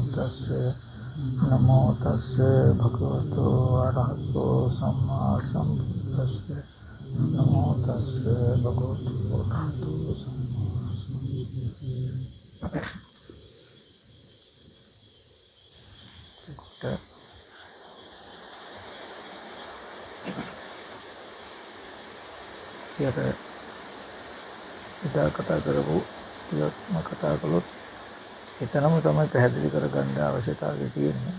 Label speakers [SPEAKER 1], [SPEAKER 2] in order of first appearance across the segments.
[SPEAKER 1] තස්සේ නමෝ තස්සේ භගවතු අරහතෝ සම්මා සම්බුද්දස්සේ නමෝ තස්සේ භගවතු අරහතෝ සම්මා සම්බුද්දස්සේ. ඉතා කතා කරපු යත්ම කතා කළොත් එතනම තමයි පැහැදිලි කරගන්න අවශ්‍යතාවය තියෙන්නේ.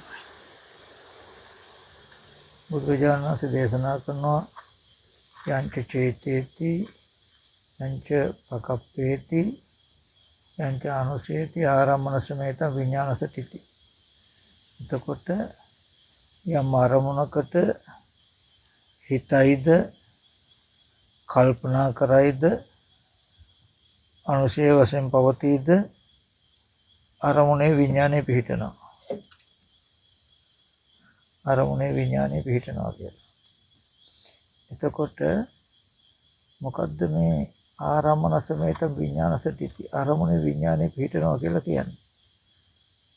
[SPEAKER 1] බුදුරජාණන් වහන්සේ දේශනා කරනවා යංච චේතේති යංච පකප්පේති යංච අනුසේති ආරම්මන සමේත විඥානසතිති. එතකොට යම් අරමුණකට හිතයිද කල්පනා කරයිද අනුසය වශයෙන් පවතීද අරමුණේ විඥානය පිහිටනවා. අරමුණේ විඥානය පිහිටනවා කියලා. එතකොට මොකද්ද මේ ආරම්මන සමේත විඥානසතිති අරමුණේ විඥානය පිහිටනවා කියලා කියන්නේ?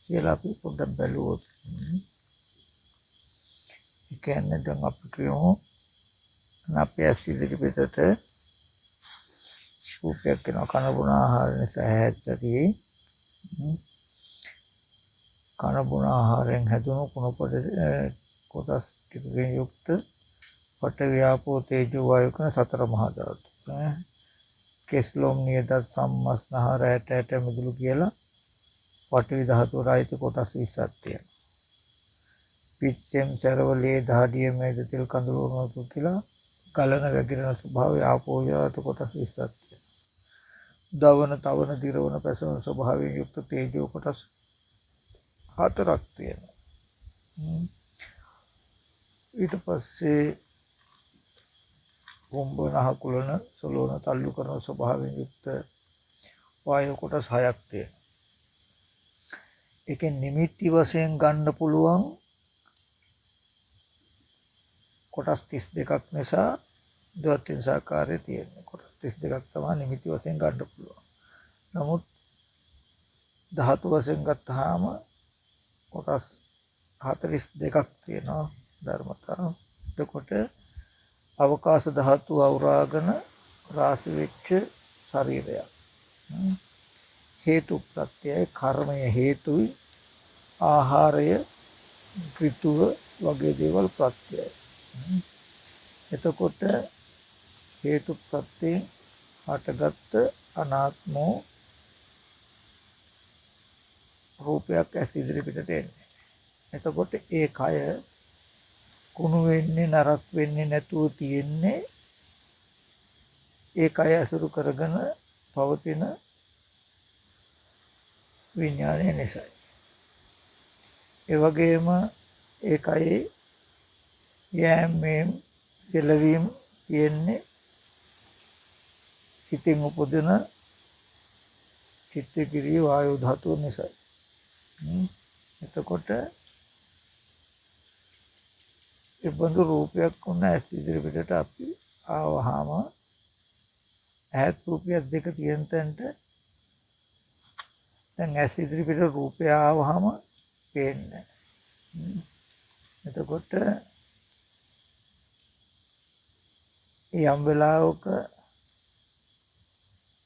[SPEAKER 1] කියලා අපි පොඩ්ඩක් බැලුවොත් ඒ කියන්නේ දැන් අපි කියමු අපේ ඇස් ඉදිරි පිටට රූපයක් වෙනවා. කන බොන ආහාර නිසා හැදෙති. කන බොන ආහාරයෙන් හැදුණු කුණපොඩ කොටස් ටිකකින් යුක්ත පඨවි ආපෝ තේජෝ වායු කියන සතර මහා ධාතු. කෙස්ලොම් නියත සම්මස්නහර ඇට මිදුළු කියලා පඨවි ධාතුව රායිත කොටස් 20ක් තියෙනවා. පිච්චෙම් සරවලේ දහඩිය මේද තෙල් කඳුළු වුණු කියලා ගලන වැగిරෙන ස්වභාවය ආපෝ ධාතු කොටස් 20ක් තියෙනවා. දවන තවන දිරවන පැසවන ස්වභාවයෙන් යුක්ත තේජෝ කොටස් 4ක් තියෙනවා. ඊට පස්සේ වොම්බන හකුලන සොලෝන තල්ලු කරන ස්වභාවයෙන් යුක්ත වායු කොටස් 6ක් තියෙනවා. ඒකෙන් නිමිති වශයෙන් ගන්න පුළුවන් කොටස් 32ක් නිසා ද්වත්‍ය සාකාරයේ තියෙනවා. කොටස් 32ක් තමයි නිමිති වශයෙන් ගන්න පුළුවන්. නමුත් ධාතු වශයෙන් ගත්තාම කොටස් 42ක් තියෙනවා ධර්මතා. එතකොට අවකාශ ධාතු අවරාගෙන රාශි වෙච්ච ශරීරයක්. හේතු ප්‍රත්‍යය කර්මය හේතුයි ආහාරය ඍතුව වගේ දේවල් ප්‍රත්‍යයයි. එතකොට හේතු ප්‍රත්‍යයෙන් හටගත්ත අනාත්මෝ රූපයක් ඇස් ඉදිරි පිටට එන්නේ. එතකොට ඒ කය කුණු වෙන්නේ නරක් වෙන්නේ නැතුව තියෙන්නේ ඒ කය අසුරු කරගෙන පවතින විඥානය නිසායි. ඒ වගේම ඒ කයේ යෑමෙන් සෙලවීම තියෙන්නේ සිතින් උපදින චිත්ත කිරිය වායු ධාතුව නිසායි. එතකොට ඒ බඳු රූපයක් වුණ ඇස් ඉදිරි පිටට අපි ආවහම ඇහත් රූපයක් දෙක තියෙන තැනට දැන් ඇස් ඉදිරි පිට රූපය ආවහම පේන්නේ. එතකොට යම් වෙලාවක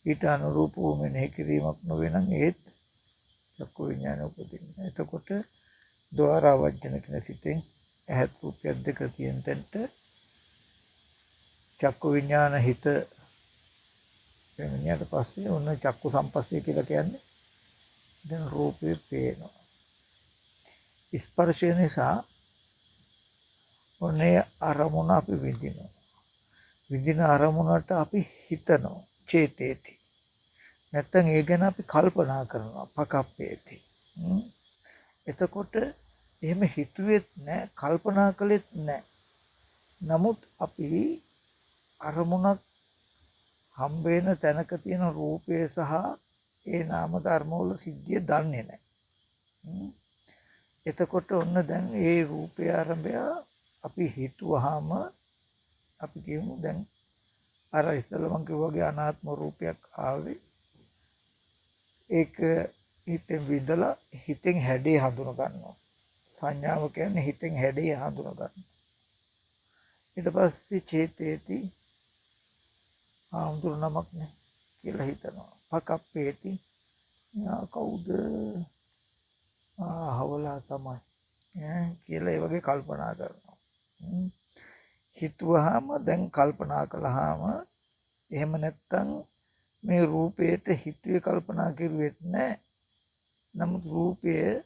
[SPEAKER 1] ඊට අනුරූප වූ මෙනෙහි කිරීමක් නොවේ නම් ඒත් චක්කු විඥාන උපදින්නේ. එතකොට ద్వාර වජ්ජන කියන සිතෙන් ඇහත් රූපයක් දෙක තියෙන තැනට චක්කු විඥාන හිත එන්නට පස්සේ ඔන්න චක්කු සම්පස්සේ කියලා කියන්නේ දැන් රූපේ පේනවා. ස්පර්ශය නිසා ඔන්නේ අරමුණ අපි විඳිනවා. විඳින අරමුණට අපි හිතනවා චේතේති. නැත්තම් ඒ ගැන අපි කල්පනා කරනවා පකප්පේති. එතකොට එහෙම හිතුවෙත් නැහැ කල්පනා කළෙත් නැහැ. නමුත් අපි අරමුණක් හම්බ වෙන තැනක තියෙන රූපය සහ ඒ නාම ධර්ම වල සිද්ධිය දන්නේ නැහැ. එතකොට ඔන්න දැන් ඒ රූපය ආරම්භය අපි හිතුවාම අපි කියමු දැන් අර ඉස්සෙල්ලා මම කිව්වා වගේ අනාත්ම රූපයක් ආවේ. ඒක හිතෙන් විඳලා හිතෙන් හැඩේ හඳුන ගන්නවා. සංඥාව කියන්නේ හිතෙන් හැඩේ හඳුන ගන්න. ඊට පස්සේ චේතේති ආම්දුර නමක් නේ කියලා හිතනවා. පකප්පේති කවුද හවලා තමයි කියලා ඒ වගේ කල්පනා කරනවා. හිතුවාම දැන් කල්පනා කළාම එහෙම නැත්තම් මේ රූපයට හිතුවේ කල්පනා කරුවෙත් නැහැ. නමුත් රූපය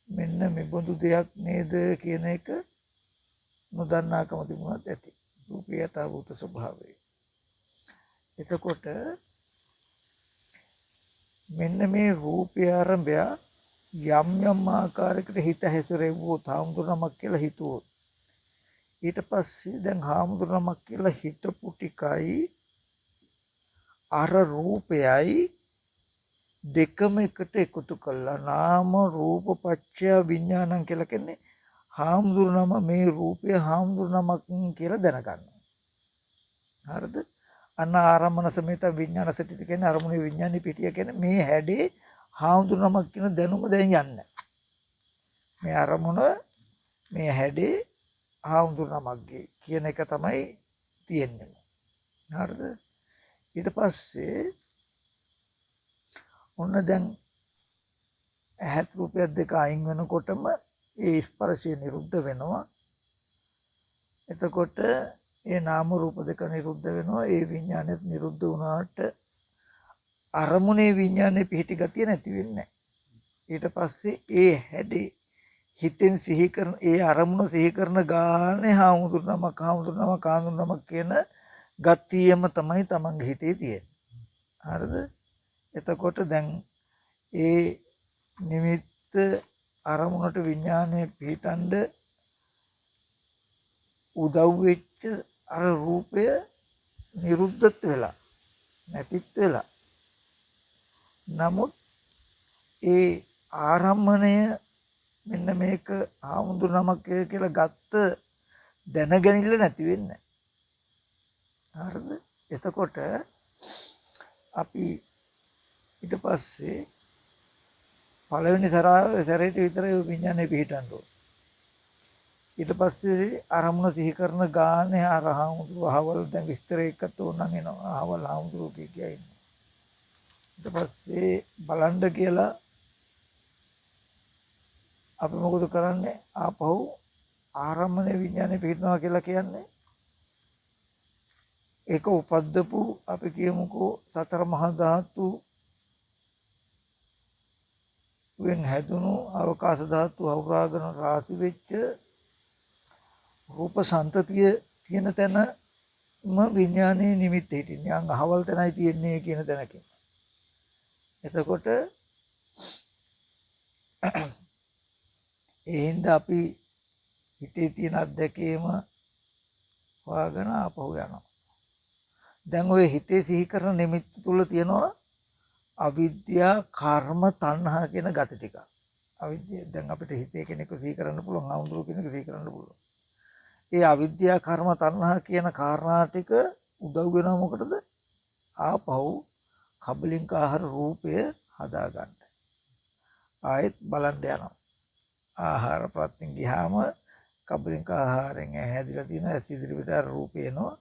[SPEAKER 1] මෙන්න මෙබඳු දෙයක් නේද කියන එක නොදන්නාකම තිබුණත් ඇති. රූපය යථාභූත ස්වභාවය. එතකොට මෙන්න මේ රූපය ආරම්භය යම් යම් ආකාරයකට හිත හැසිරෙව්වොත් හාමුදුරුවමක් කියලා හිතුවොත් ඊට පස්සේ දැන් හාමුදුරුවමක් කියලා හිතපු ටිකයි අර රූපයයි දෙකම එකට එකතු කළා නාම රූප පත්‍ය විඥානං කියලා කියන්නේ හාමුදුරුවම මේ රූපය හාමුදුරුවමක් කියලා දැනගන්නවා. හරිද? අන්න ආරම්මන සමේත විඥාන සටිත කියන්නේ අරමුණේ විඥානේ පිටිය කියන්නේ මේ හැඩේ හාමුදුරුවමක් කියන දැනුම දැන් යන්නේ. මේ අරමුණ මේ හැඩේ හාමුදුරුවමක්ගේ කියන එක තමයි තියෙන්නේ. හරිද? ඊට පස්සේ ඔන්න දැන් ඇහත් රූපයක් දෙක අයින් වෙනකොටම ඒ ස්පර්ශය නිරුද්ධ වෙනවා. එතකොට ඒ නාම රූප දෙක නිරුද්ධ වෙනවා. ඒ විඥානෙත් නිරුද්ධ වුණාට අරමුණේ විඥානේ පිහිටි ගතිය නැති වෙන්නේ. ඊට පස්සේ ඒ හැඩේ හිතෙන් සිහි කරන ඒ අරමුණ සිහි කරන ගානේ හාමුදුරුවමක් කියන ගතියම තමයි තමන්ගේ හිතේ තියෙන්නේ. හරිද? එතකොට දැන් ඒ නිමිත්ත අරමුණට විඥානය පිටඬ උදව් වෙච්ච අර රූපය නිරුද්ධත් වෙලා නැතිත් වෙලා. නමුත් ඒ ආරම්මණය මෙන්න මේක ආමුදුනමක් කියලා ගත්ත දැනගැනිල්ල නැති වෙන්නේ. හරිද? එතකොට අපි ඊට පස්සේ පළවෙනි සැරේට විතරයි විඥානේ පිහිටන්න ඕන. ඊට පස්සේ අරමුණ සිහි කරන ගානේ අර හාමුදුරුවෝ දැන් විස්තර එකතු උනන් එනවා. අහවල් හාමුදුරුවෝ කියයි. ඊට පස්සේ බලන්න කියලා අපි මොකද කරන්නේ? ආපහු ආරම්මනේ විඥානේ පිහිටනවා කියලා කියන්නේ ඒක උපද්දපු අපි කියමුකෝ සතර මහා ධාතු වෙන් හැදුණු අවකාශ ධාතු අවරාගන රාශි වෙච්ච රූප සම්තතිය තියෙන තැනම විඥානයේ නිමිත්ත හිටින්නේ. අංග අහවල් තැනයි තියෙන්නේ කියන තැනකින්. එතකොට ඒ හින්දා අපි හිතේ තියෙන අත්දැකීම හොයාගෙන ආපහු යනවා. දැන් ඔය හිතේ සිහි කරන නිමිත්ත තුල තියෙනවා අවිද්‍යා කර්ම තණ්හා කියන ගති ටික. අවිද්‍යාව දැන් අපිට හිතේ කෙනෙක් සිහි කරන්න පුළුවන්, ආමුදුරු කෙනෙක් සිහි කරන්න පුළුවන්. ඒ අවිද්‍යා කර්ම තණ්හා කියන කාරණා ටික උදව් වෙනවා මොකටද? ආපහු කබලින්ක ආහාර රූපය හදාගන්න. ආයෙත් බලන්න යනවා. ආහාර ප්‍රත්‍යයෙන් ගියාම කබලින්ක ආහාරයෙන් හැදිලා තියෙන ඇස් ඉදිරියට රූපය එනවා.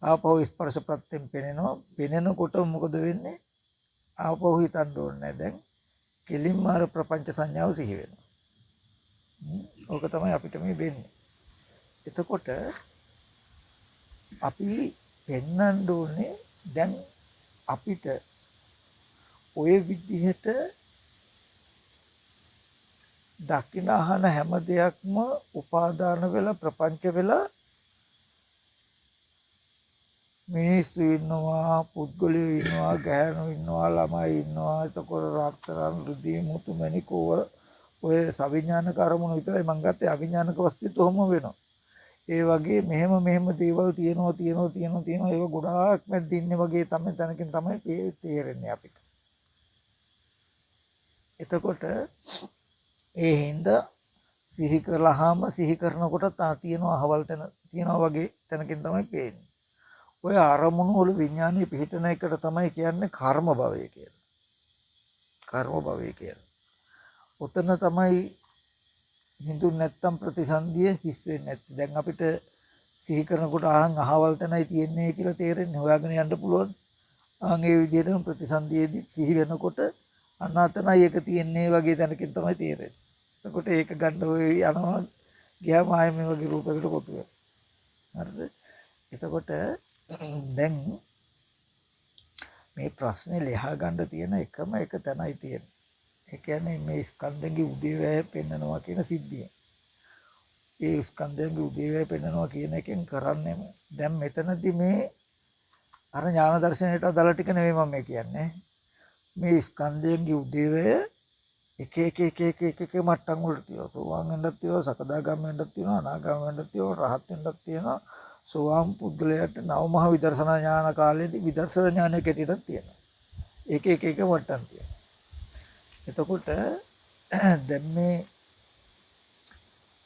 [SPEAKER 1] ආපහු ස්පර්ශ ප්‍රත්‍යයෙන් පෙනෙනවා. පෙනෙනකොට මොකද වෙන්නේ? ආපහු හිතන්න ඕනේ දැන් කෙලින්ම අර ප්‍රපංච සංඥාව සිහි වෙනවා. ඕක තමයි අපිට මේ වෙන්නේ. එතකොට අපි පෙන්වන්න ඕනේ දැන් අපිට ඔය විදිහට දකින අහන හැම දෙයක්ම උපාදාන වෙලා ප්‍රපංච වෙලා මිනිස්සු ඉන්නවා, පුද්ගලයෝ ඉන්නවා, ගැහැණු ඉන්නවා, ළමයි ඉන්නවා. එතකොට රාත්තරන් රුධිය මුතු මණිකෝ ඔය සවිඥානික අරමුණු විතරයි මම ගත්තේ. අවිඥානික වස්තුත් ඔහොම වෙනවා. ඒ වගේ මෙහෙම දේවල් තියෙනවා. ඒක ගොඩාක් මැද්ද ඉන්නේ වගේ තමයි තැනකින් තමයි තේරෙන්නේ අපිට. එතකොට ඒ හින්දා සිහි කළාම සිහි කරනකොට තියෙනවා අහවල් තැන තියෙනවා වගේ තැනකින් තමයි පේන්නේ. ඔය අරමුණු වල විඥානීය පිහිටන එකට තමයි කියන්නේ කර්ම භවය කියලා. කර්ම භවය කියලා. ඔතන තමයි හින්දු නැත්තම් ප්‍රතිසන්දිය හිස් වෙන්නේ නැත්තේ. දැන් අපිට සිහි කරනකොට අහවල් තැනයි තියෙන්නේ කියලා තේරෙන්නේ. හොයාගෙන යන්න පුළුවන්. ඒ විදිහටම ප්‍රතිසන්දියේදී සිහි වෙනකොට අනාතනයි එක තියෙන්නේ වගේ තැනකින් තමයි තේරෙන්නේ. එතකොට ඒක ගන්න ඔය යනවා ගියාම ආයෙ මේ වගේ රූපයකට කොටු වෙනවා. හරිද? එතකොට දැන් මේ ප්‍රශ්නේ ලියා ගන්න තියෙන එකම එක තැනයි තියෙන්නේ. ඒ කියන්නේ මේ ස්කන්ධයේ උදේවැය පෙන්නනවා කියන සිද්ධිය. ඒ ස්කන්ධයේ උදේවැය පෙන්නනවා කියන එකෙන් කරන්නේ දැන් මෙතනදී මේ අර ඥාන දර්ශනයට අදාළ ටික නෙවෙයි මම කියන්නේ. මේ ස්කන්ධයේ උදේවැය එක එක මට්ටම් වලට තියෙනවා. සෝවාන් වෙන්නත් තියෙනවා, සකදාගාම වෙන්නත් තියෙනවා, අනාගාම වෙන්නත් තියෙනවා, රහත් වෙන්නත් තියෙනවා. සෝවාන් පුද්ගලයාට නවමහ විදර්ශනා ඥාන කාලයේදී විදර්ශනා ඥානය කැටියටත් තියෙනවා. එක මට්ටම් තියෙනවා. එතකොට දැන් මේ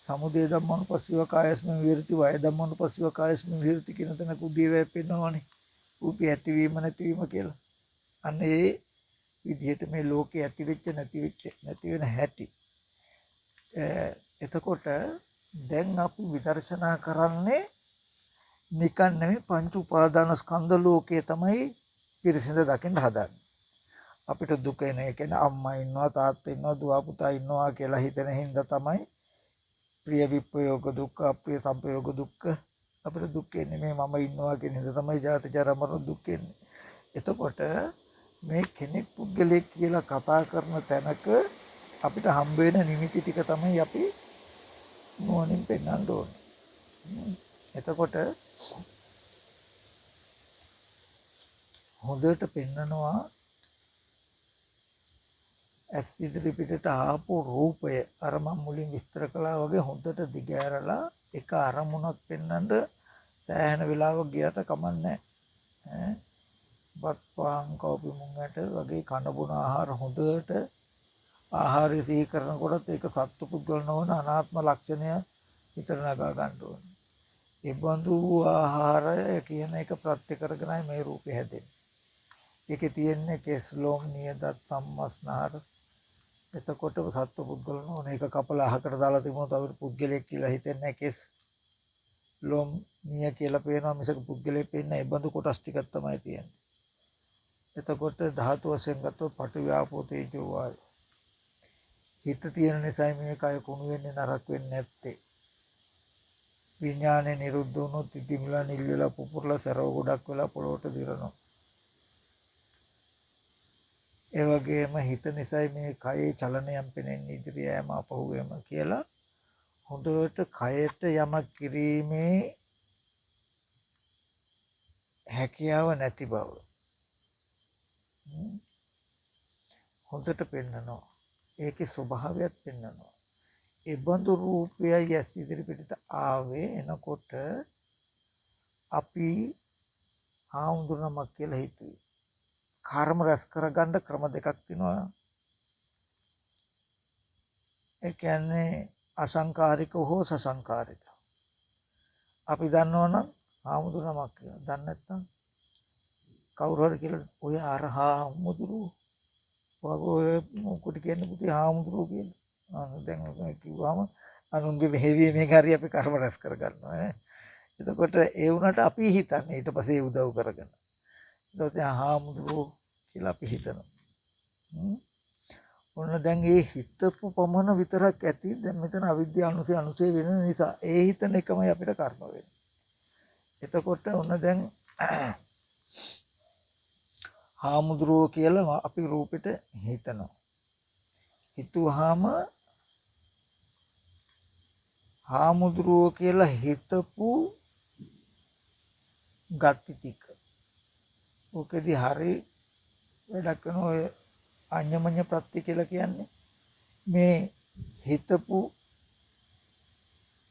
[SPEAKER 1] සමුදය ධම්මානුපස්සීව කායස්මින් විහෙරති වය ධම්මානුපස්සීව කායස්මින් විහෙරති කියන තැන කුදීවේ පෙන්නනවනේ. රූපය ඇතිවීම නැතිවීම කියලා. අන්න ඒ විදිහට මේ ලෝකේ ඇති වෙච්ච නැති වෙන හැටි. එතකොට දැන් අපි විදර්ශනා කරන්නේ නිකන් නෙමෙයි පංච උපාදාන ස්කන්ධ ලෝකයේ තමයි පිරිසිඳ දකින්න හදන්නේ. අපිට දුක එන එක නේ අම්මා ඉන්නවා තාත්තා ඉන්නවා දුව පුතා ඉන්නවා කියලා හිතන හින්දා තමයි ප්‍රිය විප්‍රයෝග දුක්ඛ අප්‍රිය සංපයෝග දුක්ඛ අපිට දුක් එන්නේ මේ මම ඉන්නවා කියන හින්දා තමයි ජාති ජරා මරණ දුක් එන්නේ. එතකොට මේ කෙනෙක් පුද්ගලයෙක් කියලා කතා කරන තැනක අපිට හම්බ වෙන නිමිති ටික තමයි අපි මොනින් පෙන්වන්න ඕනේ. එතකොට හොඳට පෙන්නනවා ඇස් ඉදිරි පිටට ආපු රූපය අර මම මුලින් විස්තර කළා වගේ හොඳට දිගෑරලා එක අරමුණක් පෙන්වන්න සෑහෙන වෙලාවක් ගියට කමන්නේ නැහැ. බත් පාන් කෝපි මුංගට වගේ කන බොන ආහාර හොඳට ආහාරය සිහි කරනකොටත් ඒක සත්තු පුද්ගල නොවන අනාත්ම ලක්ෂණය විතර නගා ගන්න ඕනේ. ඒ බඳු ආහාරය කියන එක ප්‍රත්‍ය කරගෙනයි මේ රූපේ හැදෙන්නේ. ඒකේ තියෙන්නේ කෙස් ලොම් නියදත් සම්මස්නහර. එතකොට සත්තු පුද්ගල නොවන එක කපලා අහකට දාලා තිබුණොත් අපිට පුද්ගලයෙක් කියලා හිතෙන්නේ කෙස් ලොම් නිය කියලා පේනවා මිසක පුද්ගලයෙක් පේන්නේ ඒ බඳු කොටස් ටිකක් තමයි තියෙන්නේ. එතකොට ධාතු වශයෙන් ගත්තොත් පඨවි ආපෝ තේජෝ වායු. හිත තියෙන නිසා මේ කය කුණු වෙන්නේ නරක වෙන්නේ නැත්තේ. විඥානේ නිරුද්ධ වුණොත් ඉතිමිලා නිල් වෙලා පුපුරලා සරව ගොඩක් වෙලා පොළොවට දිරනවා. ඒ වගේම හිත නිසා මේ කයේ චලනයන් පෙනෙන්නේ ඉදිරිය යෑම අපහු වීම කියලා හොඳට කයට යමක් කිරීමේ හැකියාව නැති බව හොඳට පෙන්නනවා. ඒකේ ස්වභාවයත් පෙන්නනවා. ඒ බඳු රූපයයි ඇස් ඉදිරි පිටට ආවේ එනකොට අපි ආඳුනමක් කියලා හිතුවේ. කර්ම රැස් කරගන්න ක්‍රම දෙකක් තියෙනවා. ඒ කියන්නේ අසංකාරික හෝ සසංකාරික. අපි දන්නවනම් ආමුදුනමක් කියලා. දන්නේ නැත්නම් කවුරු හරි කියලා ඔය අරහා මුදුරු වගේ මොකට කියන්නේ පුතේ ආමුදුරු කියලා. දැන් කිව්වම අනුන්ගේ මෙහෙවීමෙන් හරි අපි කර්ම රැස් කරගන්නවා ඈ. එතකොට ඒ වුණාට අපි හිතන්නේ ඊට පස්සේ උදව් කරගෙන. ඊට පස්සේ ආමුදුරු කියලා අපි හිතනවා. ඔන්න දැන් ඒ හිතපු පමණ විතරක් ඇති. දැන් මෙතන අවිද්‍යාව අනුසය වෙන නිසා ඒ හිතන එකමයි අපිට කර්ම වෙන්නේ. එතකොට ඔන්න දැන් හාමුදුරුවෝ කියලා අපි රූපෙට හිතනවා. හිතුවාම හාමුදුරුවෝ කියලා හිතපු ගති ටික. ඔකෙදි හරි වැඩක් වෙන ඔය අඤ්ඤමඤ්ඤ ප්‍රත්‍ය කියලා කියන්නේ මේ හිතපු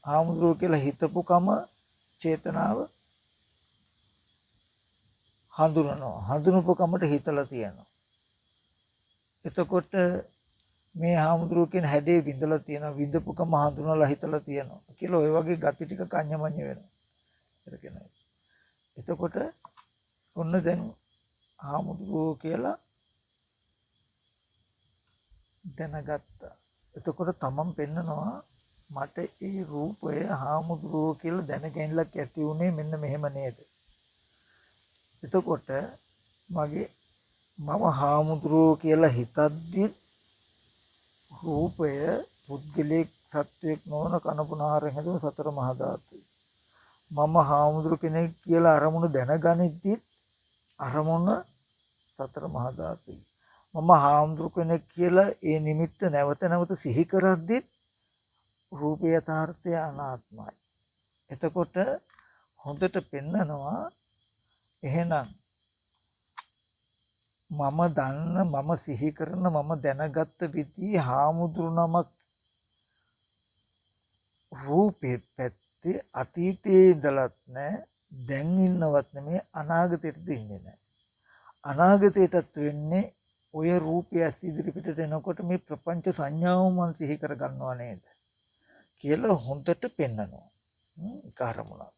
[SPEAKER 1] හාමුදුරුවෝ කියලා හිතපු කම චේතනාව හඳුනනවා. හඳුනපු කමට හිතලා තියෙනවා. එතකොට මේ හාමුදුරුවෝ කියන හැඩේ විඳලා තියෙනවා. විඳපු කම හඳුනලා හිතලා තියෙනවා. කියලා ඔය වගේ ගති ටික කඤ්ඤමඤ්ඤ වෙනවා. එතකොට ඔන්න දැන් හාමුදුරුවෝ කියලා දැනගත්තා. එතකොට තමන් පෙන්නනවා මට ඒ රූපය හාමුදුරුවෝ කියලා දැනගැනලක් ඇති වුණේ මෙන්න මෙහෙම නේද. එතකොට මම හාමුදුරුවෝ කියලා හිතද්දි රූපය පුද්ගලික සත්වයක් නොවන කනපුනාරෙන් හැදුණු සතර මහා ධාතුයි. මම හාමුදුරු කෙනෙක් කියලා අරමුණ දැනගනිද්දි අරමුණ සතර මහා ධාතුයි. මම හාමුදුරු කෙනෙක් කියලා ඒ නිමිත්ත නැවත නැවත සිහි කරද්දි රූපේ යථාර්ථය අනාත්මයි. එතකොට හොඳට පෙන්නනවා එහෙනම් මම දන්න මම සිහි කරන මම දැනගත්ත විදිහේ හාමුදුරු නමක් රූපේ පැත්තේ අතීතයේ ඉඳලත් නැහැ දැන් ඉන්නවත් නෙමෙයි අනාගතයේද ඉන්නේ නැහැ. අනාගතයටත් වෙන්නේ ඔය රූපය ඉදිරිපිටට එනකොට මේ ප්‍රපංච සංඥාව මම සිහි කර ගන්නවා නේද කියලා හොඳට පෙන්නනවා. ඒක අරමුණක්.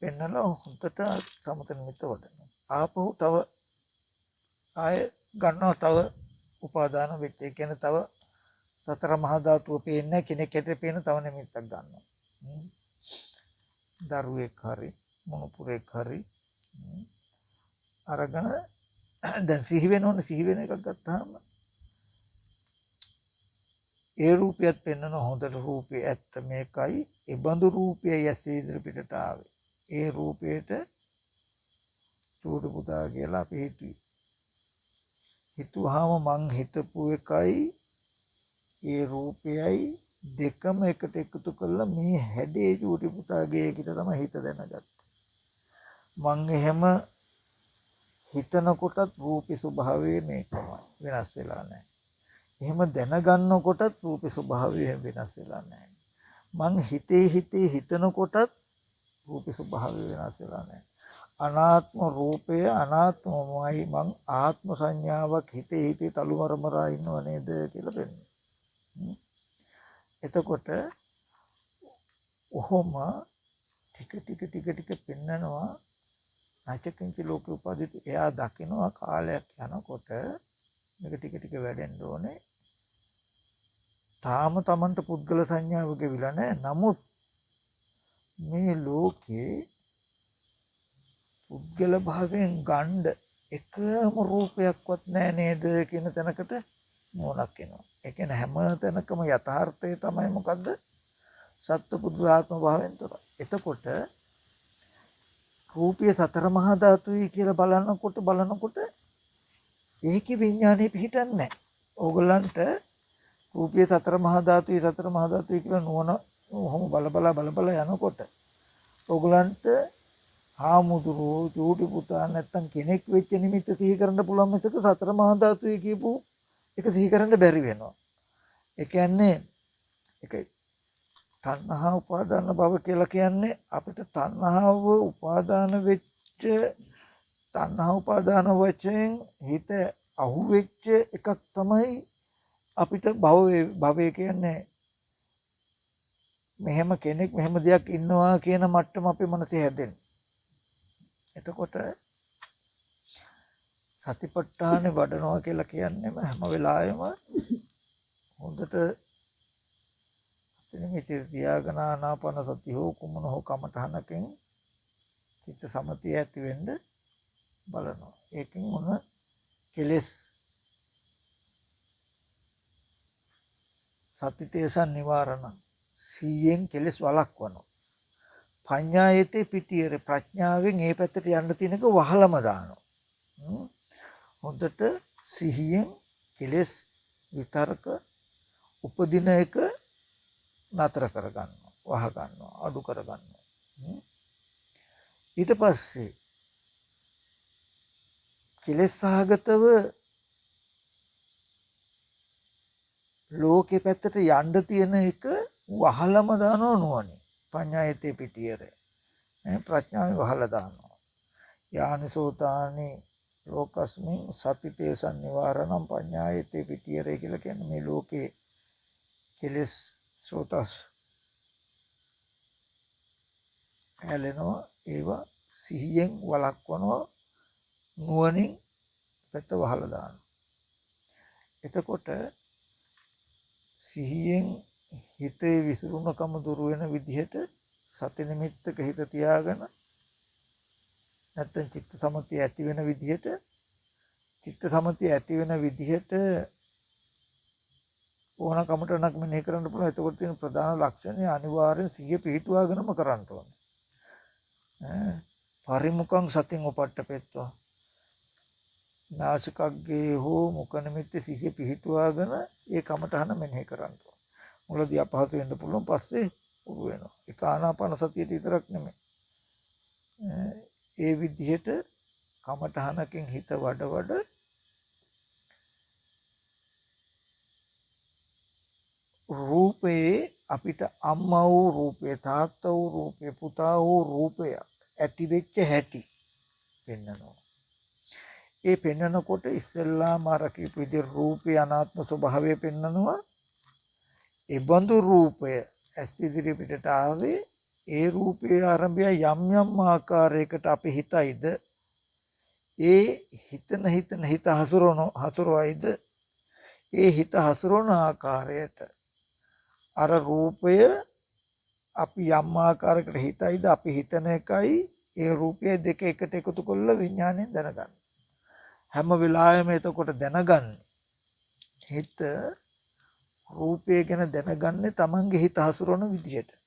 [SPEAKER 1] පෙන්නලා හොඳට සමත නිමිත්ත වඩනවා. ආපහු තව ආය ගන්නවා තව උපාදාන වෙච්ච. ඒ කියන්නේ තව සතර මහා ධාතුව පේන්නේ කෙනෙක් හැටියට පේන තව නිමිත්තක් ගන්නවා. දරුවෙක් හරි මොනුපුරෙක් හරි අරගෙන දැන් සිහි වෙනවනේ. සිහි වෙන එකක් ගත්තාම ඒ රූපයත් පෙන්වන හොඳට රූපේ ඇත්ත මේකයි. ඒ බඳු රූපයයි ඇස් ඉදිරිපිටට ආවේ. ඒ රූපයට චූටි පුතා කියලා අපි හිතුවේ. හිතුවාම මං හිතපු එකයි ඒ රූපයයි දෙකම එකට එකතු කරලා මේ හැඩේ චූටි පුතාගේ කියලා තමයි හිත දැනගත්තේ. මං එහෙම හිතනකොටත් රූපේ ස්වභාවය මේකමයි. වෙනස් වෙලා නැහැ. එහෙම දැනගන්නකොටත් රූපේ ස්වභාවය වෙනස් වෙලා නැහැ. මං හිතනකොටත් රූපේ ස්වභාවය වෙනස් වෙලා නැහැ. අනාත්ම රූපය අනාත්මමයි. මං ආත්ම සංඥාවක් හිතේ තලුමරමරා ඉන්නව නේද කියලා පෙන්නනවා. එතකොට ඔහොම ටික පෙන්නනවා. නැචකින්ච ලෝක උපාදිත එයා දකිනවා කාලයක් යනකොට මේක ටික වැඩෙන්න ඕනේ. තාම Tamanට පුද්ගල සංඥාව ගෙවිලා නැහැ. නමුත් මේ ලෝකේ පුද්ගල භාවයෙන් ගණ්ඩ එකම රූපයක්වත් නැහැ නේද කියන තැනකට මොනක් එනවා. ඒ කියන්නේ හැම තැනකම යථාර්ථය තමයි මොකද්ද? සත්ව පුද්ගල ආත්ම භාවයෙන් තොර. එතකොට රූපය සතර මහා ධාතුයි කියලා බලනකොට ඒකේ විඥානේ පිහිටන්නේ නැහැ. ඕගොල්ලන්ට රූපය සතර මහා ධාතුයි කියලා නුවණ ඔහොම බල යනකොට ඕගොල්ලන්ට හාමුදුරුවෝ චූටි පුතා නැත්තම් කෙනෙක් වෙච්ච නිමිත්ත සිහි කරන්න පුළුවන් මිසක සතර මහා ධාතුයි කියපු එක සිහි කරන්න බැරි වෙනවා. ඒ කියන්නේ ඒකයි තණ්හා උපාදාන භව කියලා කියන්නේ අපිට තණ්හාව උපාදාන වෙච්ච තණ්හා උපාදාන වශයෙන් හිත අහුවෙච්ච එකක් තමයි අපිට භවය කියන්නේ. මෙහෙම කෙනෙක් මෙහෙම දෙයක් ඉන්නවා කියන මට්ටම අපේ මනසේ හැදෙන්නේ. එතකොට සතිපට්ඨානෙ වඩනවා කියලා කියන්නේම හැම වෙලාවෙම හොඳට නිමිති තියාගෙන ආනාපාන සති හෝ කුමන හෝ කමඨහනකින් චිත්ත සමතිය ඇති වෙන්න බලනවා. ඒකෙන් මොන කෙලෙස් සතිතේසන් නිවාරණ 100න් කෙලෙස් වළක්වනවා. පඤ්ඤායතේ පිටියර ප්‍රඥාවෙන් ඒ පැත්තට යන්න තියෙනක වහලම දානවා. හොඳට සිහියෙන් කෙලෙස් විතරක උපදින එක නතර කරගන්නවා, වහ ගන්නවා, අඩු කරගන්නවා. ඊට පස්සේ කෙලෙස් සහගතව ලෝකේ පැත්තට යන්න තියෙන එක වහලම දානවා නුවණින්. පඤ්ඤායතේ පිටියර. ප්‍රඥාවෙන් වහලා දානවා. යානිසෝතානි ලෝකස්මින් සතිතේසන් නිවාරණම් පඤ්ඤායතේ පිටියර කියලා කියන්නේ මේ ලෝකේ කෙලෙස් සෝතස් ඇලෙනවා. ඒවා සිහියෙන් වළක්වනවා, නුවණින් පැත්ත වහලා දානවා. එතකොට සිහියෙන් හිතේ විසිරුණකම දුරු වෙන විදිහට සති නිමිත්තක හිත තියාගෙන නැත්නම් චිත්ත සමතිය ඇති වෙන විදිහට ඕන කමටනක් මෙනෙහි කරන්න පුළුවන්. එතකොට තියෙන ප්‍රධාන ලක්ෂණය අනිවාර්යෙන් සිහිය පිහිටුවාගෙනම කරන්න ඕනේ. පරිමුඛං සතින් උපට්ඨපෙත්වා. නාසිකග්ගේ හෝ මුඛ නිමිත්තේ සිහිය පිහිටුවාගෙන ඒ කමටහන මෙනෙහි කරන්න ඕනේ. මුලදී අපහසු වෙන්න පුළුවන්, පස්සේ උරු වෙනවා. ඒක ආනාපාන සතියට විතරක් නෙමෙයි. ඒ විදිහට කමටහනකින් හිත වඩ රූපේ අපිට අම්මා වූ රූපේ, තාත්තා වූ රූපේ, පුතා වූ රූපය ඇති වෙච්ච හැටි පෙන්වනවා. ඒ පෙන්වනකොට ඉස්සෙල්ලාම අර කියපු විදිහේ රූපේ අනාත්ම ස්වභාවය පෙන්වනවා. ඒ බඳු රූපය ඇස් ඉදිරි පිටට ආවේ ඒ රූපයේ ආරම්භය යම් ආකාරයකට අපි හිතයිද ඒ හිත හසුරවයිද ඒ හිත හසුරවන ආකාරයට අර රූපය අපි යම් ආකාරයකට හිතයිද අපි හිතන එකයි ඒ රූපය දෙක එකට එකතු කරලා විඥාණයෙන් දැනගන්න. හැම වෙලාවෙම එතකොට දැනගන්නේ හිත රූපය ගැන දැනගන්නේ Tamange හිත හසුරවන විදිහට.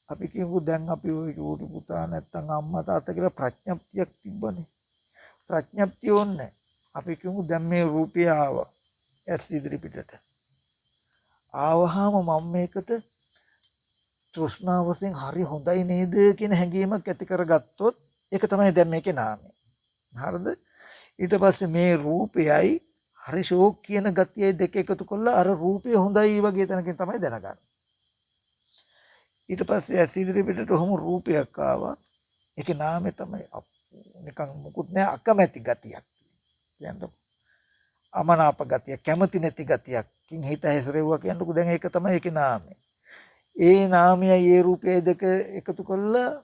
[SPEAKER 1] අපි කියමු දැන් අපි ওই චූටි පුතා නැත්තම් අම්මා තාත්තා කියලා ප්‍රඥප්තියක් තිබ්බනේ. ප්‍රඥප්තිය ඕනේ. අපි කියමු දැන් මේ රූපය ආවා. ඇස් ඉදිරි පිටට. ආවහම මම මේකට තෘෂ්ණාවසෙන් හරි හොඳයි නේද කියන හැඟීමක් ඇති කරගත්තොත් ඒක තමයි දැන් මේකේ නාමය. හරිද? ඊට පස්සේ මේ රූපයයි හරි ෂෝක් කියන ගතියයි දෙක එකතු කරලා අර රූපය හොඳයි වගේ තැනකින් තමයි දැනගන්නේ. ඊට පස්සේ ඇස් ඉදිරි පිටට ඔහොම රූපයක් ආවා. ඒකේ නාමය තමයි නිකන් මුකුත් නෑ අකමැති ගතියක්. කියන්නකො. අමනාප ගතිය, කැමති නැති ගතියකින් හිත හැසිරෙවුවා කියන්නකො. දැන් ඒක තමයි ඒකේ නාමය. ඒ නාමයයි ඒ රූපයයි දෙක එකතු කරලා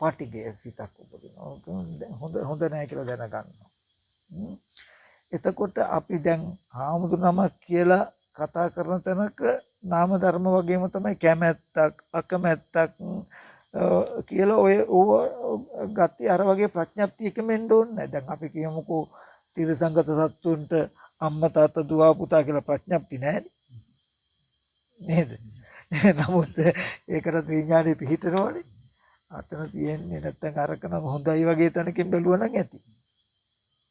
[SPEAKER 1] පටිඝය සිතක් උපදිනවා. හොඳ නැහැ කියලා දැනගන්නවා. එතකොට අපි දැන් හාමුදුරුවෝ කියලා කතා කරන තැනක නාම ධර්ම වගේම තමයි කැමැත්තක් අකමැත්තක් කියලා ඔය ගති අර වගේ ප්‍රඥප්තියකම එන්න ඕනේ. දැන් අපි කියමුකෝ තිරසංගත සත්තුන්ට අම්මා තාත්තා දුව පුතා කියලා ප්‍රඥප්ති නැහැ නේද? නමුත් ඒකට විඥානෙ පිහිටනෝනේ. අතන තියෙන්නේ නැත්තම් අරකන හොඳයි වගේ තැනකින් බැලුවා නම් ඇති.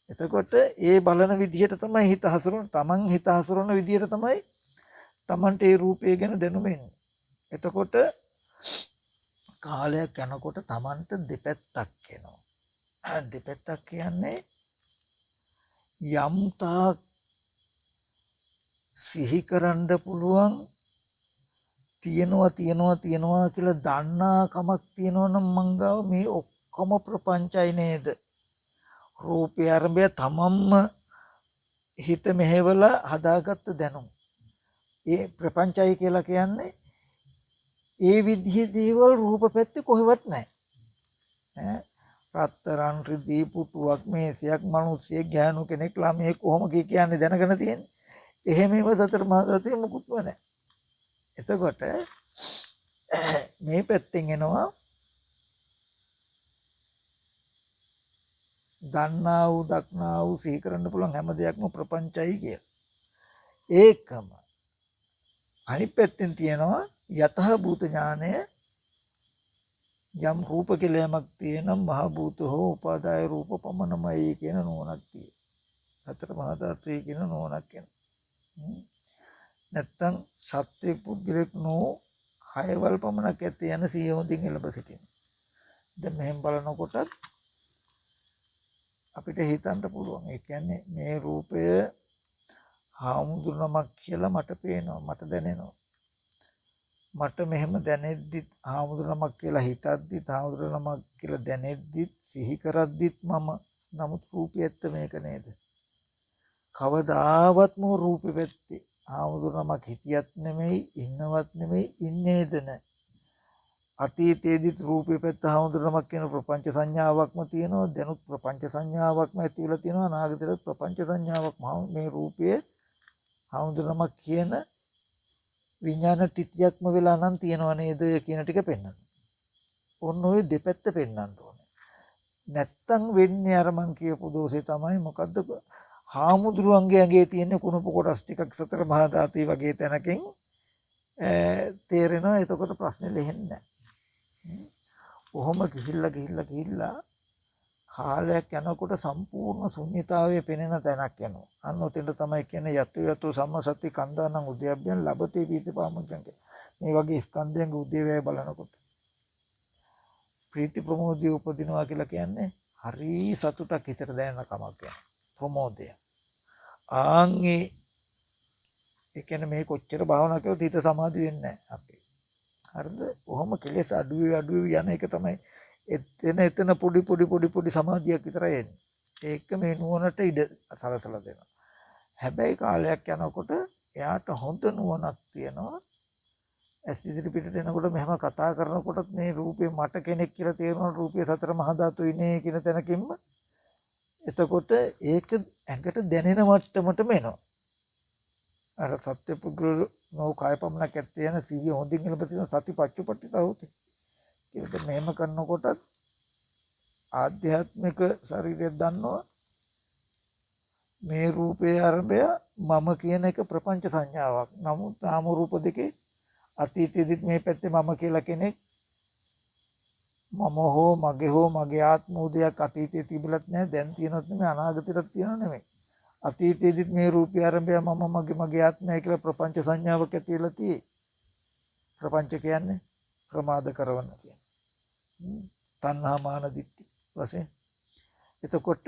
[SPEAKER 1] එතකොට ඒ බලන විදිහට තමයි හිත හසුරන. Taman හිත හසුරන විදිහට තමයි Tamanට ඒ රූපය ගැන දැනුම එන්නේ. එතකොට කාලයක් යනකොට Tamanට දෙපැත්තක් එනවා. දෙපැත්තක් කියන්නේ යම් තාක් සිහි කරන්න පුළුවන් තියනවා කියලා දන්නා කමක් තියෙනවනම් මංගාව මේ ඔක්කොම ප්‍රපංචයි නේද? රූපය ආරම්භය තමන්ම හිත මෙහෙवला හදාගත්ත දැනුම. ඒ ප්‍රපංචයි කියලා කියන්නේ ඒ විදිහේ දේවල් රූප පැත්තේ කොහෙවත් නැහැ. රත්තරන් රිදී පුටුවක් මේසයක් මිනිස්සෙක් ගෑනු කෙනෙක් ළමයෙක් කොහොම කියන්නේ දැනගෙන තියෙන්නේ. එහෙමම සතර මහා ධාතුවේ මුකුත්ම නැහැ. එතකොට මේ පැත්තෙන් එනවා දන්නා වූ දක්නා වූ සිහි කරන්න පුළුවන් හැම දෙයක්ම ප්‍රපංචයි කියලා. ඒකම අනිත් පැත්තෙන් තියෙනවා යතහ භූත ඥානය. යම් රූප කියලා යමක් තියෙනම් මහ භූත හෝ උපාදාය රූප පමණමයි කියන නුවණක් තියෙනවා. හතර මහා ධාතුවේ කියන නුවණක් එනවා. නැත්තම් සත්‍ය පුද්ගලෙක් නෝ කයවල් පමණක් ඇත්තේ යන සිය හොඳින් එළඹ සිටිනවා. දැන් මෙහෙම බලනකොට අපිට හිතන්න පුළුවන්. ඒ කියන්නේ මේ රූපය හාමුදුරුවමක් කියලා මට පේනවා, මට දැනෙනවා. මට මෙහෙම දැනෙද්දිත් හාමුදුරුවමක් කියලා හිතද්දිත් හාමුදුරුවමක් කියලා දැනෙද්දිත් සිහි කරද්දිත් මම නමුත් රූපය ඇත්ත මේක නේද? කවදාවත්ම රූපෙ පැත්තේ හාමුදුරුවමක් හිටියත් නෙමෙයි, ඉන්නවත් නෙමෙයි, ඉන්නේද නැහැ. අතීතයේදීත් රූපේ පැත්ත හාමුදුරුවමක් කියන ප්‍රපංච සංඥාවක්ම තියෙනවා. දැනුත් ප්‍රපංච සංඥාවක්ම ඇති වෙලා තියෙනවා. අනාගතේත් ප්‍රපංච සංඥාවක් මේ රූපයේ හාමුදුරුවමක් කියන විඥාන තිතියක්ම වෙලා නම් තියනව නේද කියන ටික පෙන්වන්න. ඔන්න ඔය දෙපැත්ත පෙන්වන්න ඕනේ. නැත්තම් වෙන්නේ අර මං කියපු දෝෂේ තමයි මොකද්ද? හාමුදුරුවන්ගේ ඇඟේ තියෙන කුණප කොටස් ටිකක් සතර මහා ධාතුයි වගේ තැනකින් තේරෙනවා. එතකොට ප්‍රශ්නේ ලෙහෙන්නේ නැහැ. ඔහොම ගිහිල්ලා කාලයක් යනකොට සම්පූර්ණ ශුන්‍යතාවයේ පෙනෙන තැනක් යනවා. අන්න ඔතෙන්ට තමයි කියන්නේ යතු සම්මසති කන්දානං උද්‍යප්පයන් ලබතේ පීතිපාමුච්ඡං. මේ වගේ ස්කන්ධයන්ගේ උදේවැය බලනකොට ප්‍රීති ප්‍රමෝදය උපදිනවා කියලා කියන්නේ හරි සතුටක් හිතට දැනෙන කමක් යනවා. ප්‍රමෝදය. ආන්ගේ ඒ කියන්නේ මේ කොච්චර භාවනා කළොත් හිත සමාධි වෙන්නේ නැහැ අපි. හරිද? ඔහොම කෙලෙස් අඩුවේ යන එක තමයි එතන පොඩි සමාධියක් විතරයි එන්නේ. ඒක මේ නුවණට ඉඩ සලසලා දෙනවා. හැබැයි කාලයක් යනකොට එයාට හොඳ නුවණක් තියෙනවා. ඇස් ඉදිරි පිටට එනකොට මෙහෙම කතා කරනකොටත් මේ රූපේ මට කෙනෙක් කියලා තේරෙනවා. රූපේ සතර මහා ධාතුයිනේ කියන තැනකින්ම එතකොට ඒක ඇඟට දැනෙන මට්ටමටම එනවා. අර සත්‍ය පුද්ගල නෝ කාය පමණක් ඇත්තේ යන සිහිය හොඳින් ඉලප තියෙන සතිපත්චුපට්ඨිත හොතේ. ඒක මෙහෙම කරනකොටත් ආධ්‍යාත්මික ශරීරයක් දන්නවා මේ රූපේ ආරම්භය මම කියන එක ප්‍රපංච සංඥාවක්. නමුත් නාම රූප දෙකේ අතීතයේදීත් මේ පැත්තේ මම කියලා කෙනෙක් මම හෝ මගේ ආත්මෝදයක් අතීතයේ තිබුණත් නැහැ, දැන් තියෙනවත් නෙමෙයි, අනාගතයටත් තියෙනව නෙමෙයි. අතීතයේදීත් මේ රූපය ආරම්භය මම මගේ ආත්මය කියලා ප්‍රපංච සංඥාවක් ඇති වෙලා තියෙයි. ප්‍රපංච කියන්නේ ප්‍රමාද කරවන කියන්නේ. තණ්හා මාන දිට්ඨි වශයෙන්. එතකොට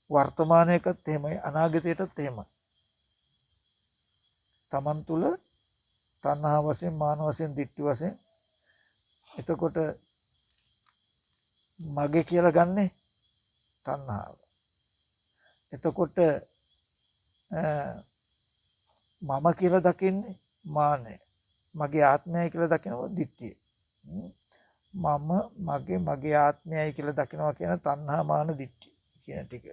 [SPEAKER 1] වර්තමානයේකත් එහෙමයි, අනාගතයටත් එහෙමයි. තමන් තුළ තණ්හා වශයෙන්, මාන වශයෙන්, දිට්ඨි වශයෙන්. එතකොට මගේ කියලා ගන්නෙ තණ්හාව. එතකොට මම කියලා දකින්නේ මානය. මගේ ආත්මයයි කියලා දකිනවා දිට්ඨිය. මගේ ආත්මයයි කියලා දකිනවා කියන තණ්හා මාන දිට්ඨිය කියන ටික.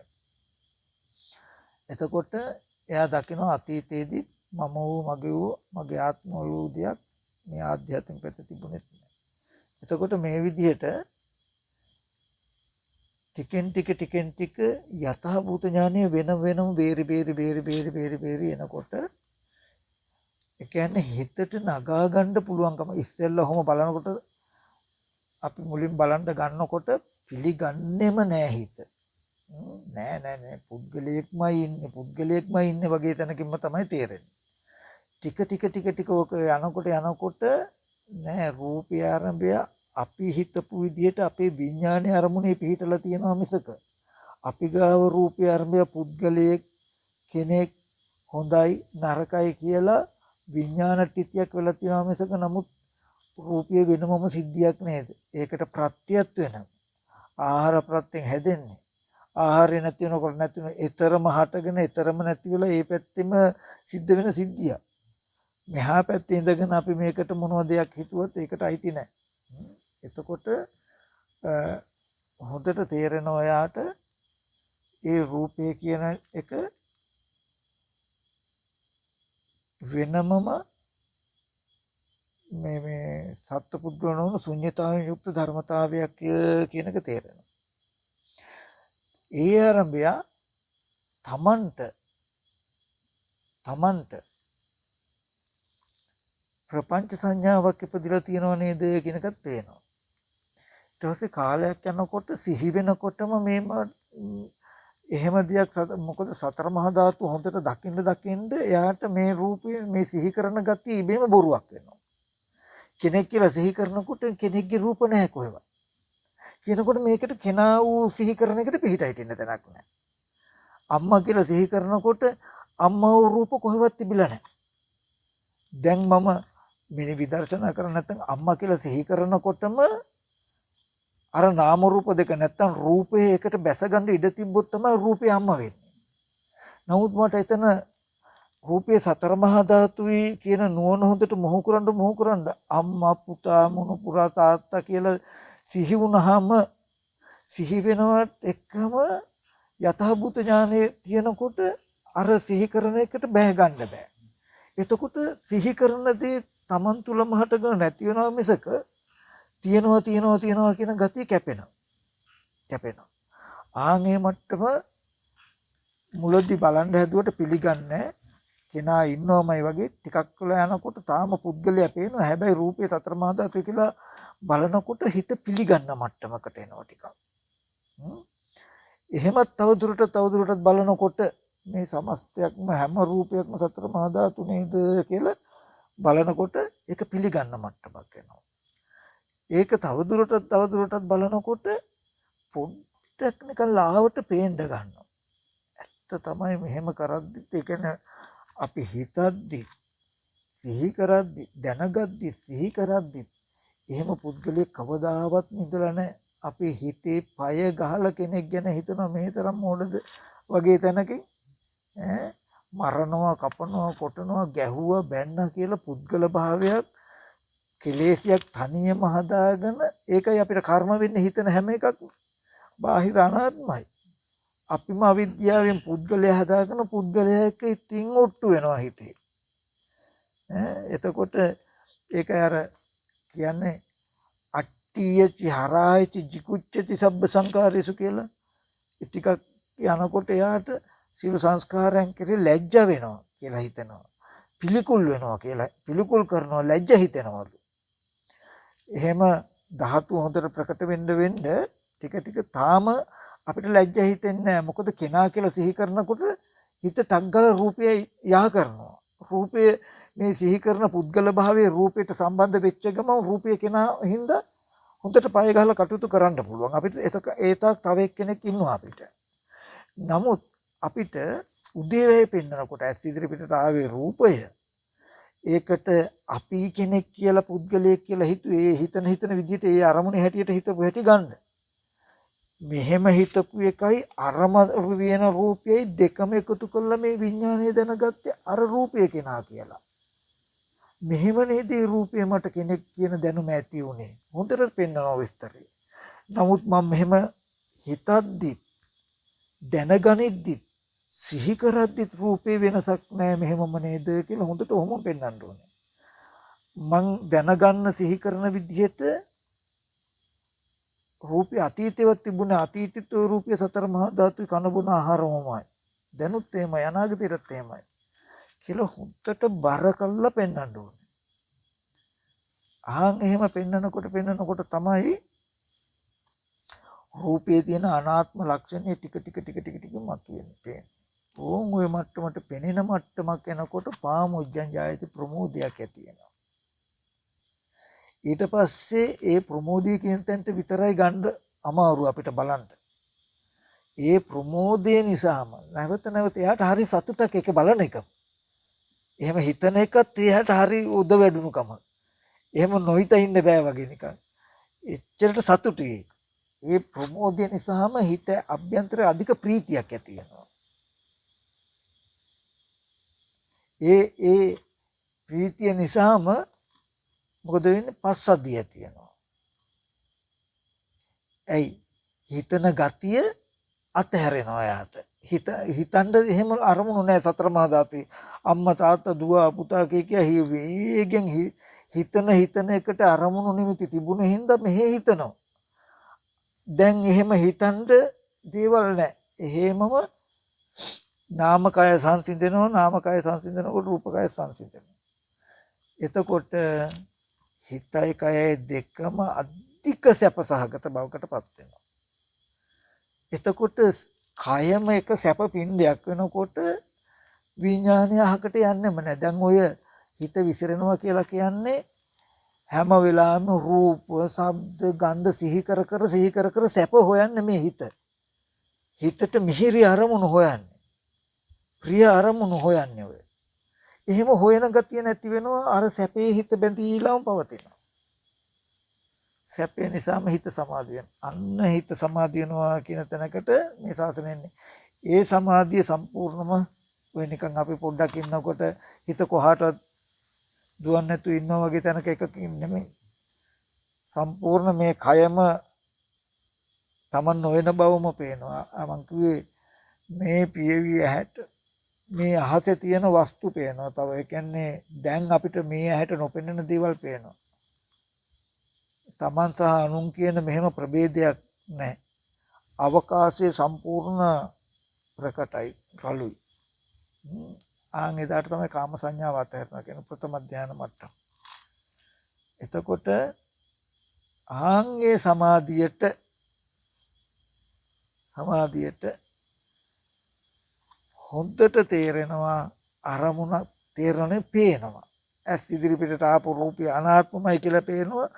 [SPEAKER 1] එතකොට එයා දකිනවා අතීතයේදී මම වූ මගේ ආත්ම වූ දෙයක් මේ ආධ්‍යාත්මික පැත්ත තිබුණෙත් නෑ. එතකොට මේ විදිහට ටිකෙන් ටික යථාභූත ඥානය වෙනම බේරි එනකොට ඒ කියන්නේ හිතට නගා ගන්න පුළුවන්කම ඉස්සෙල්ලා ඔහොම බලනකොට අපි මුලින් බලන්න ගන්නකොට පිළිගන්නෙම නෑ හිත. නෑ පුද්ගලයෙක්මයි ඉන්නේ වගේ තැනකින්ම තමයි තේරෙන්නේ. ටික ඔක යනකොට නෑ රූපය ආරම්භය අපි හිතපු විදිහට අපේ විඥානයේ අරමුණේ පිහිටලා තියෙනවා මිසක අපි ගාව රූපය ආරම්භය පුද්ගලයෙක් කෙනෙක් හොඳයි නරකයි කියලා විඥාන ටිතියක් වෙලා තියෙනවා මිසක නමුත් රූපය වෙනමම සිද්ධියක් නේද? ඒකට ප්‍රත්‍යයත් වෙනවා. ආහාර ප්‍රත්‍යයෙන් හැදෙන්නේ. ආහාරය නැති වෙනකොට නැති වෙන ඊතරම හටගෙන ඊතරම නැති වෙලා ඒ පැත්තෙම සිද්ධ වෙන සිද්ධිය. මෙහා පැත්තේ ඉඳගෙන අපි මේකට මොනවද දෙයක් හිතුවත් ඒකට අයිති නැහැ. එතකොට හොඳට තේරෙනවා යාට ඒ රූපය කියන එක වෙනමම මේ සත්පුද්ගලනෝන ශුන්‍යතාවයෙන් යුක්ත ධර්මතාවයක් කියන එක තේරෙනවා. ඒ ආරම්භය තමන්ට ප්‍රපංච සංඥාවක් ඉපදිලා තියෙනව නේද කියන එකත් පේනවා. ඊට පස්සේ කාලයක් යනකොට සිහි වෙනකොටම මේම එහෙම දෙයක් මොකද සතර මහා ධාතු හොඳට දකින්න එයාට මේ රූපය මේ සිහි කරන ගතිය ඉබේම බොරුවක් වෙනවා. කෙනෙක් කියලා සිහි කරනකොට කෙනෙක්ගේ රූප නැහැ කොහෙවත්. කියනකොට මේකට කෙනා වූ සිහි කරන එකට පිටයි හිටින්න තැනක් නැහැ. අම්මා කියලා සිහි කරනකොට අම්මා වූ රූප කොහෙවත් තිබිලා නැහැ. දැන් මම මේ විදර්ශනා කරන්නේ නැත්නම් අම්මා කියලා සිහි කරනකොටම අර නාම රූප දෙක නැත්නම් රූපේ එකට බැස ගන්න ඉඩ තිබ්බොත් තමයි රූපේ අම්මා වෙන්නේ. නමුත් මට එතන රූපේ සතර මහා ධාතුයි කියන නුවණ හොඳට මොහු කරන්න අම්මා පුතා මොනුපුරා තාත්තා කියලා සිහි වුණාම සිහි වෙනවත් එක්කම යථාභූත ඥානයේ තියෙනකොට අර සිහි කරන එකට බැහැ ගන්න බෑ. එතකොට සිහි කරන දේ Taman තුලම හටගෙන නැති වෙනවා මිසක තියනවා කියන ගතිය කැපෙනවා. ආන්ගේ මට්ටම මුලදී බලන්න හැදුවට පිළිගන්නේ කෙනා ඉන්නවමයි වගේ ටිකක් වෙලා යනකොට තාම පුද්ගලයා පේනවා. හැබැයි රූපේ සතර මහා ධාතු කියලා බලනකොට හිත පිළිගන්න මට්ටමකට එනවා ටිකක්. එහෙමත් තවදුරටත් බලනකොට මේ සමස්තයක්ම හැම රූපයක්ම සතර මහා ධාතු නේද කියලා බලනකොට ඒක පිළිගන්න මට්ටමක් එනවා. ඒක තවදුරටත් බලනකොට පොඩ්ඩක් නිකන් ලාවට පේන්න ගන්නවා. ඇත්ත තමයි මෙහෙම කරද්දිත් ඒ කියන්නේ අපි හිතද්දි සිහි කරද්දි දැනගද්දි සිහි කරද්දි එහෙම පුද්ගලයෙක් කවදාවත් නිදලා නැහැ. අපි හිතේ පය ගහලා කෙනෙක් ගැන හිතනවා මේ තරම් මොඩද වගේ තැනකින් මරනවා කපනවා කොටනවා ගැහුවා බැන්නා කියලා පුද්ගල භාවයක් කෙලෙසියක් තනියම හදාගෙන ඒකයි අපිට කර්ම වෙන්නේ හිතන හැම එකක්ම බාහිර අනාත්මයි. අපිම අවිද්‍යාවෙන් පුද්ගලයා හදාගෙන පුද්ගලයා එක්ක ඉතින් ඔට්ටු වෙනවා හිතේ. එතකොට ඒක අර කියන්නේ අට්ඨියචි හරායචි jikucchati සබ්බ සංකාරේසු කියලා. ටිකක් යනකොට එයාට සියලු සංස්කාරයන් කෙරේ ලැජ්ජ වෙනවා කියලා හිතෙනවා. පිළිකුල් වෙනවා කියලා පිළිකුල් කරනවා ලැජ්ජ හිතෙනවලු. එහෙම ධාතු හොඳට ප්‍රකට වෙන්න ටික තාම අපිට ලැජ්ජ හිතෙන්නේ නැහැ. මොකද කෙනා කියලා සිහි කරනකොට හිත තග්ගල රූපය යහ කරනවා. රූපය මේ සිහි කරන පුද්ගල භාවයේ රූපයට සම්බන්ධ වෙච්ච ගමන් රූපය කෙනා හින්දා හොඳට පය ගහලා කටයුතු කරන්න පුළුවන්. අපිට ඒ තාක් තව එක්කෙනෙක් ඉන්නවා අපිට. නමුත් අපිට උදේවැය පෙන්නකොට ඇස් ඉදිරි පිටට ආවේ රූපය ඒකට අපි කෙනෙක් කියලා පුද්ගලයෙක් කියලා හිතුවේ හිතන විදිහට ඒ අරමුණේ හැටියට හිතපු හැටි ගන්න. මෙහෙම හිතපු එකයි අරම වෙන රූපයයි දෙකම එකතු කළා මේ විඥානය දැනගත්තේ අර රූපය කෙනා කියලා. මෙහෙම නේද රූපය මට කෙනෙක් කියන දැනුම ඇති උනේ. හොඳට පෙන්වනවා විස්තරය. නමුත් මම මෙහෙම හිතද්දි දැනගනිද්දි සිහි කරද්දි රූපේ වෙනසක් නැහැ මෙහෙමම නේද කියලා හොඳට ඔහොම පෙන්වන්න ඕනේ. මං දැනගන්න සිහි කරන විදිහට රූපේ අතීතේවත් තිබුණේ අතීතිත රූපය සතර මහා ධාතුයි කනබුන ආහාරමමයි. දැනුත් එහෙමයි අනාගතේටත් එහෙමයි. කියලා හොඳට බර කළා පෙන්වන්න ඕනේ. එහෙම පෙන්වනකොට තමයි රූපයේ තියෙන අනාත්ම ලක්ෂණය ටික මතුවෙන්නේ. ඕන් ඔය මට්ටමට පෙනෙන මට්ටමක් එනකොට පාමුජ්ජං ජායති ප්‍රමෝදයක් ඇති වෙනවා. ඊට පස්සේ ඒ ප්‍රමෝදය කියන තැනට විතරයි ගන්න අමාරු අපිට බලන්න. ඒ ප්‍රමෝදය නිසාම නැවත එයාට හරි සතුටක් ඒක බලන එක. එහෙම හිතන එකත් එයාට හරි උද වැඩුණුකම. එහෙම නොහිත ඉන්න බෑ වගේ නිකන්. එච්චරට සතුටුයි. ඒ ප්‍රමෝදය නිසාම හිත අභ්‍යන්තර අධික ප්‍රීතියක් ඇති වෙනවා. ඒ ප්‍රීතිය නිසාම මොකද වෙන්නේ? පස්සද්ධිය ඇති වෙනවා. ඇයි? හිතන ගතිය අතහැරෙනවා යාට. හිතන්න එහෙම අරමුණු නැහැ සතර මහා ධාතුයි. අම්මා තාත්තා දුව පුතා කිය වේගෙන් හිතන එකට අරමුණු නිමිති තිබුණ හින්දා මෙහෙ හිතනවා. දැන් එහෙම හිතන්න දේවල් නැහැ. එහෙමම නාමකය සංසිඳනකොට රූපකය සංසිඳනවා. එතකොට හිතයි කයයි දෙකම අධික සැපසහගත බවකටපත් වෙනවා. එතකොට කයම එක සැප පින්ඩයක් වෙනකොට විඥානය අහකට යන්නෙම නැහැ. දැන් ඔය හිත විසිරෙනවා කියලා කියන්නේ හැම වෙලාවෙම රූප, ශබ්ද, ගන්ධ සිහි කර සැප හොයන්නේ මේ හිත. හිතට මිහිරි අරමුණු හොයන්නේ. ප්‍රිය අරමුණු හොයන්නේ ඔය. එහෙම හොයන ගතිය නැති වෙනවා අර සැපේ හිත බැඳීලාම පවතිනවා. සැපේ නිසාම හිත සමාධිය වෙනවා. අන්න හිත සමාධිය වෙනවා කියන තැනකට මේ ශාසනය එන්නේ. ඒ සමාධිය සම්පූර්ණම ඔය නිකන් අපි පොඩ්ඩක් ඉන්නකොට හිත කොහාටවත් දුවන්නේ නැතු ඉන්නා වගේ තැනක එකකින් නෙමෙයි. සම්පූර්ණ මේ කයම Taman නොවන බවම පේනවා. මං කිව්වේ මේ පියවි ඇහැට මේ අහසේ තියෙන වස්තු පේනවා. තව ඒ කියන්නේ දැන් අපිට මේ ඇහැට නොපෙනෙන දේවල් පේනවා. තමන් සහ අනුන් කියන මෙහෙම ප්‍රභේදයක් නැහැ. අවකාශයේ සම්පූර්ණ ප්‍රකටයි රළුයි. ආන් එදාට තමයි කාම සංඥාව අතහැරනවා කියන ප්‍රථම ධානය මට්ටම. එතකොට ආන්ගේ සමාධියට හොඳට තේරෙනවා අරමුණ තේරෙන්නේ පේනවා. ඇස් ඉදිරිපිටට ආපු රූපය අනාත්මයි කියලා පේනවා.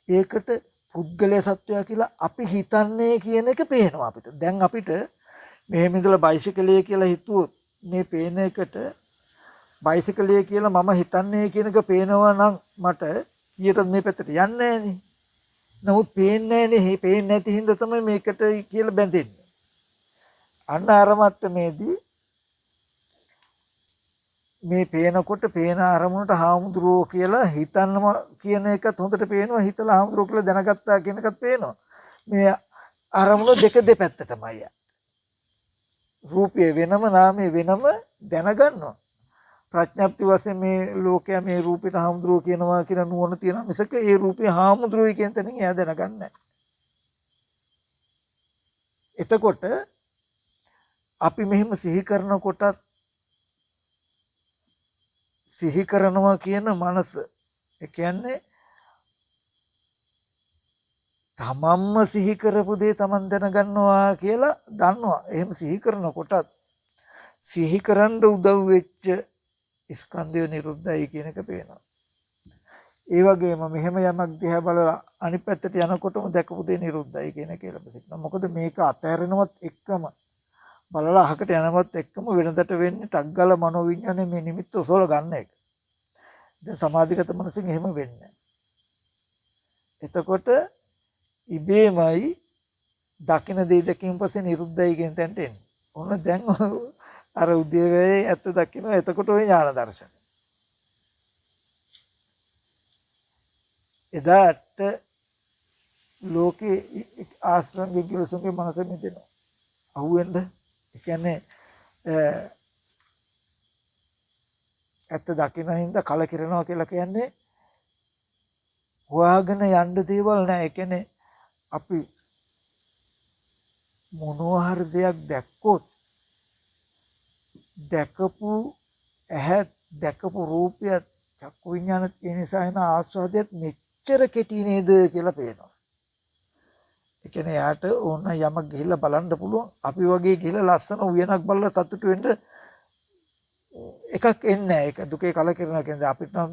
[SPEAKER 1] ඒකට පුද්ගලයා සත්වයා කියලා අපි හිතන්නේ කියන එක පේනවා අපිට. දැන් අපිට මෙහෙම ඉඳලා බයිසිකලය කියලා හිතුවොත් මේ පේන එකට බයිසිකලය කියලා මම හිතන්නේ කියන එක පේනවා නම් මට ඊටත් මේ පැත්තට යන්නේ නැහනේ. නමුත් පේන්නේ නැහනේ. පේන්නේ නැති හින්දා තමයි මේකට කියලා බැඳෙන්නේ. අන්න අර මට්ටමේදී මේ පේනකොට පේන අරමුණට හාමුදුරුවෝ කියලා හිතන්නම කියන එකත් හොඳට පේනවා. හිතලා හාමුදුරුවෝ කියලා දැනගත්තා කියන එකත් පේනවා. මේ අරමුණ දෙක දෙපැත්තටමයි. රූපය වෙනම නාමය වෙනම දැනගන්නවා. ප්‍රඥප්ති වශයෙන් මේ ලෝකයා මේ රූපෙට හාමුදුරුවෝ කියනවා කියලා නුවණ තියෙනවා. මිසක ඒ රූපේ හාමුදුරුවෝයි කියන තැනින් එයා දැනගන්නේ නැහැ. එතකොට අපි මෙහෙම සිහි කරනකොටත් සිහි කරනවා කියන මනස ඒ කියන්නේ තමන්ම සිහි කරපු දේ තමන් දැනගන්නවා කියලා දන්නවා. එහෙම සිහි කරනකොටත් සිහි කරන්න උදව් වෙච්ච ස්කන්ධය නිරුද්ධයි කියන එක පේනවා. ඒ වගේම මෙහෙම යමක් දිහා බලලා අනිත් පැත්තට යනකොටම දැකපු දේ නිරුද්ධයි කියන එක ලැබෙනවා. මොකද මේක අතහැරෙනවත් එක්කම බලලා අහකට යනවත් එක්කම වෙනදට වෙන්නේ ටක් ගාලා මනෝවිඤ්ඤාණය මේ නිමිත්ත ඔසවල ගන්න එක. දැන් සමාධිගත මනසින් එහෙම වෙන්නේ. එතකොට ඉබේමයි දකින දේ දැකීම පස්සේ නිරුද්ධයි කියන තැනට එන්නේ. ඔන්න දැන් අර උදේවැයේ ඇත්ත දකිනවා. එතකොට ওই ඥාන දර්ශන. එදාට ලෝකේ ආශ්‍රංගික කිලසුන්ගේ මනස මිදෙනවා. අහුවෙන්න ඒ කියන්නේ ඇත්ත දකින්න හින්දා කලකිරෙනවා කියලා කියන්නේ හොයාගෙන යන්න දේවල් නෑ. ඒ කියන්නේ අපි මොනවා හරි දෙයක් දැක්කොත් දැකපු ඇහැ දැකපු රූපය චක්කු විඥාන තියෙන නිසා එන ආස්වාදයට මෙච්චර කෙටි නේද කියලා පේනවා. ඒ කියන්නේ යාට ඕන යමක් ගිහිල්ලා බලන්න පුළුවන්. අපි වගේ ගිහිල්ලා ලස්සන උයනක් බලලා සතුටු වෙන්න එකක් එන්නේ නැහැ. ඒක දුකේ කලකිරෙනවා කියන්නේ අපිට නම්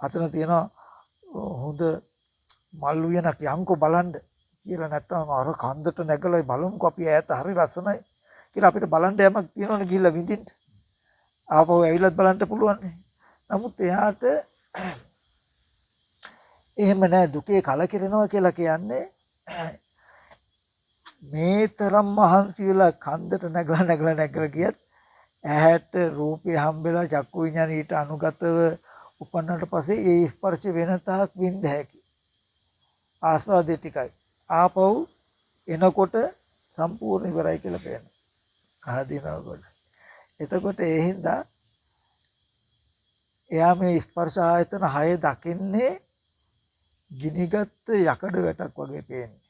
[SPEAKER 1] අතන තියෙන හොඳ මල් උයනක් යන්කෝ බලන්න කියලා නැත්තම් අර කන්දට නැගලා බලමුකෝ අපි ඈත හරි ලස්සනයි කියලා අපිට බලන්න යමක් තියෙනවනේ ගිහිල්ලා විඳින්න. ආපහු ඇවිල්ලත් බලන්න පුළුවන්. නමුත් එයාට එහෙම නැහැ. දුකේ කලකිරෙනවා කියලා කියන්නේ මේ තරම් මහන්සි වෙලා කන්දට නැගලා ගියත් ඇහැට රූපේ හම්බෙලා චක්කු විඤ්ඤාණය ඊට අනුගතව උපන්නට පස්සේ ඒ ස්පර්ශ වෙන තාක් විඳ හැකි. ආස්වාදේ ටිකයි. ආපහු එනකොට සම්පූර්ණ ඉවරයි කියලා පේනවා. ආදීනවකොට. එතකොට ඒ හින්දා එයා මේ ස්පර්ශ ආයතන 6 දකින්නේ ගිනිගත් යකඩ වැටක් වගේ පේන්නේ.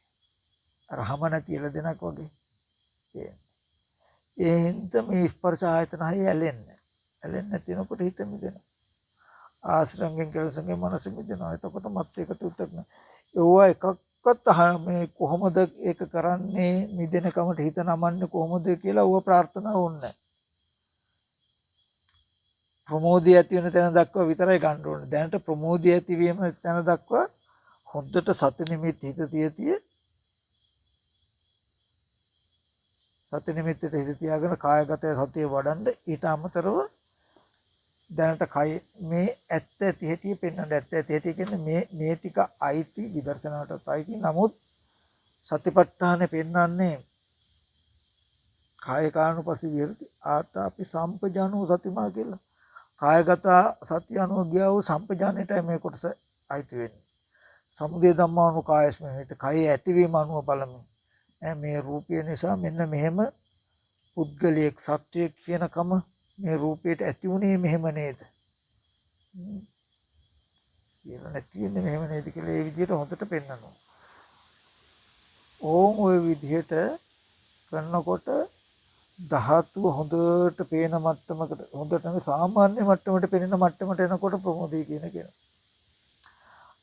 [SPEAKER 1] රහම නැති එළදෙනක් වගේ පේන්නේ. ඒ හින්දා මේ ස්පර්ශ ආයතන 6 ඇලෙන්නේ. ඇලෙන්නේ නැතිනකොට හිත මිදෙනවා. ආශ්‍රංගෙන් කෙලසංගෙන් මනස මිදෙනවා. එතකොට මත් එකතු උත්තර ඒවා එකක්වත් මේ කොහොමද ඒක කරන්නේ මිදෙන කමට හිත නමන්නේ කොහොමද කියලා ඌව ප්‍රාර්ථනා වුන්නේ. ප්‍රමෝදය ඇති වෙන තැන දක්වා විතරයි ගන්න ඕනේ. දැනට ප්‍රමෝදය ඇති වීම තැන දක්වා හොඳට සති නිමිති හිත තියතිය සති නිමිත්තට හිත තියාගෙන කායගත සතිය වඩන්න. ඊට අමතරව දැනට කය මේ ඇත්ත ඇති හැටි පෙන්වන්න. ඇත්ත ඇති හැටි කියන්නේ මේ ටික අයිති විදර්ශනාවටත් අයිති. නමුත් සතිපට්ඨානෙ පෙන්වන්නේ කායකානුපස්සී විහෙරති ආතාපි සම්පජානෝ සතිමා කියලා. කායගත සතිය අනුව ගියා වූ සම්පජානයටයි මේ කොටස අයිති වෙන්නේ. සමුදය ධම්මානු කායස්මෙහිත කය ඇතිවීම අනුව බලමින් මේ රූපය නිසා මෙන්න මෙහෙම පුද්ගලයෙක් සත්වයෙක් කියනකම මේ රූපයට ඇති උනේ මෙහෙම නේද? කියලා නැති වෙන්නේ මෙහෙම නේද කියලා ඒ විදිහට හොඳට පෙන්නනවා. ඕම් ওই විදිහට කරනකොට ධාතුව හොඳට පේන මට්ටමකට හොඳට නෙවෙයි සාමාන්‍ය මට්ටමට පේන මට්ටමට එනකොට ප්‍රමෝදය කියන කෙනා.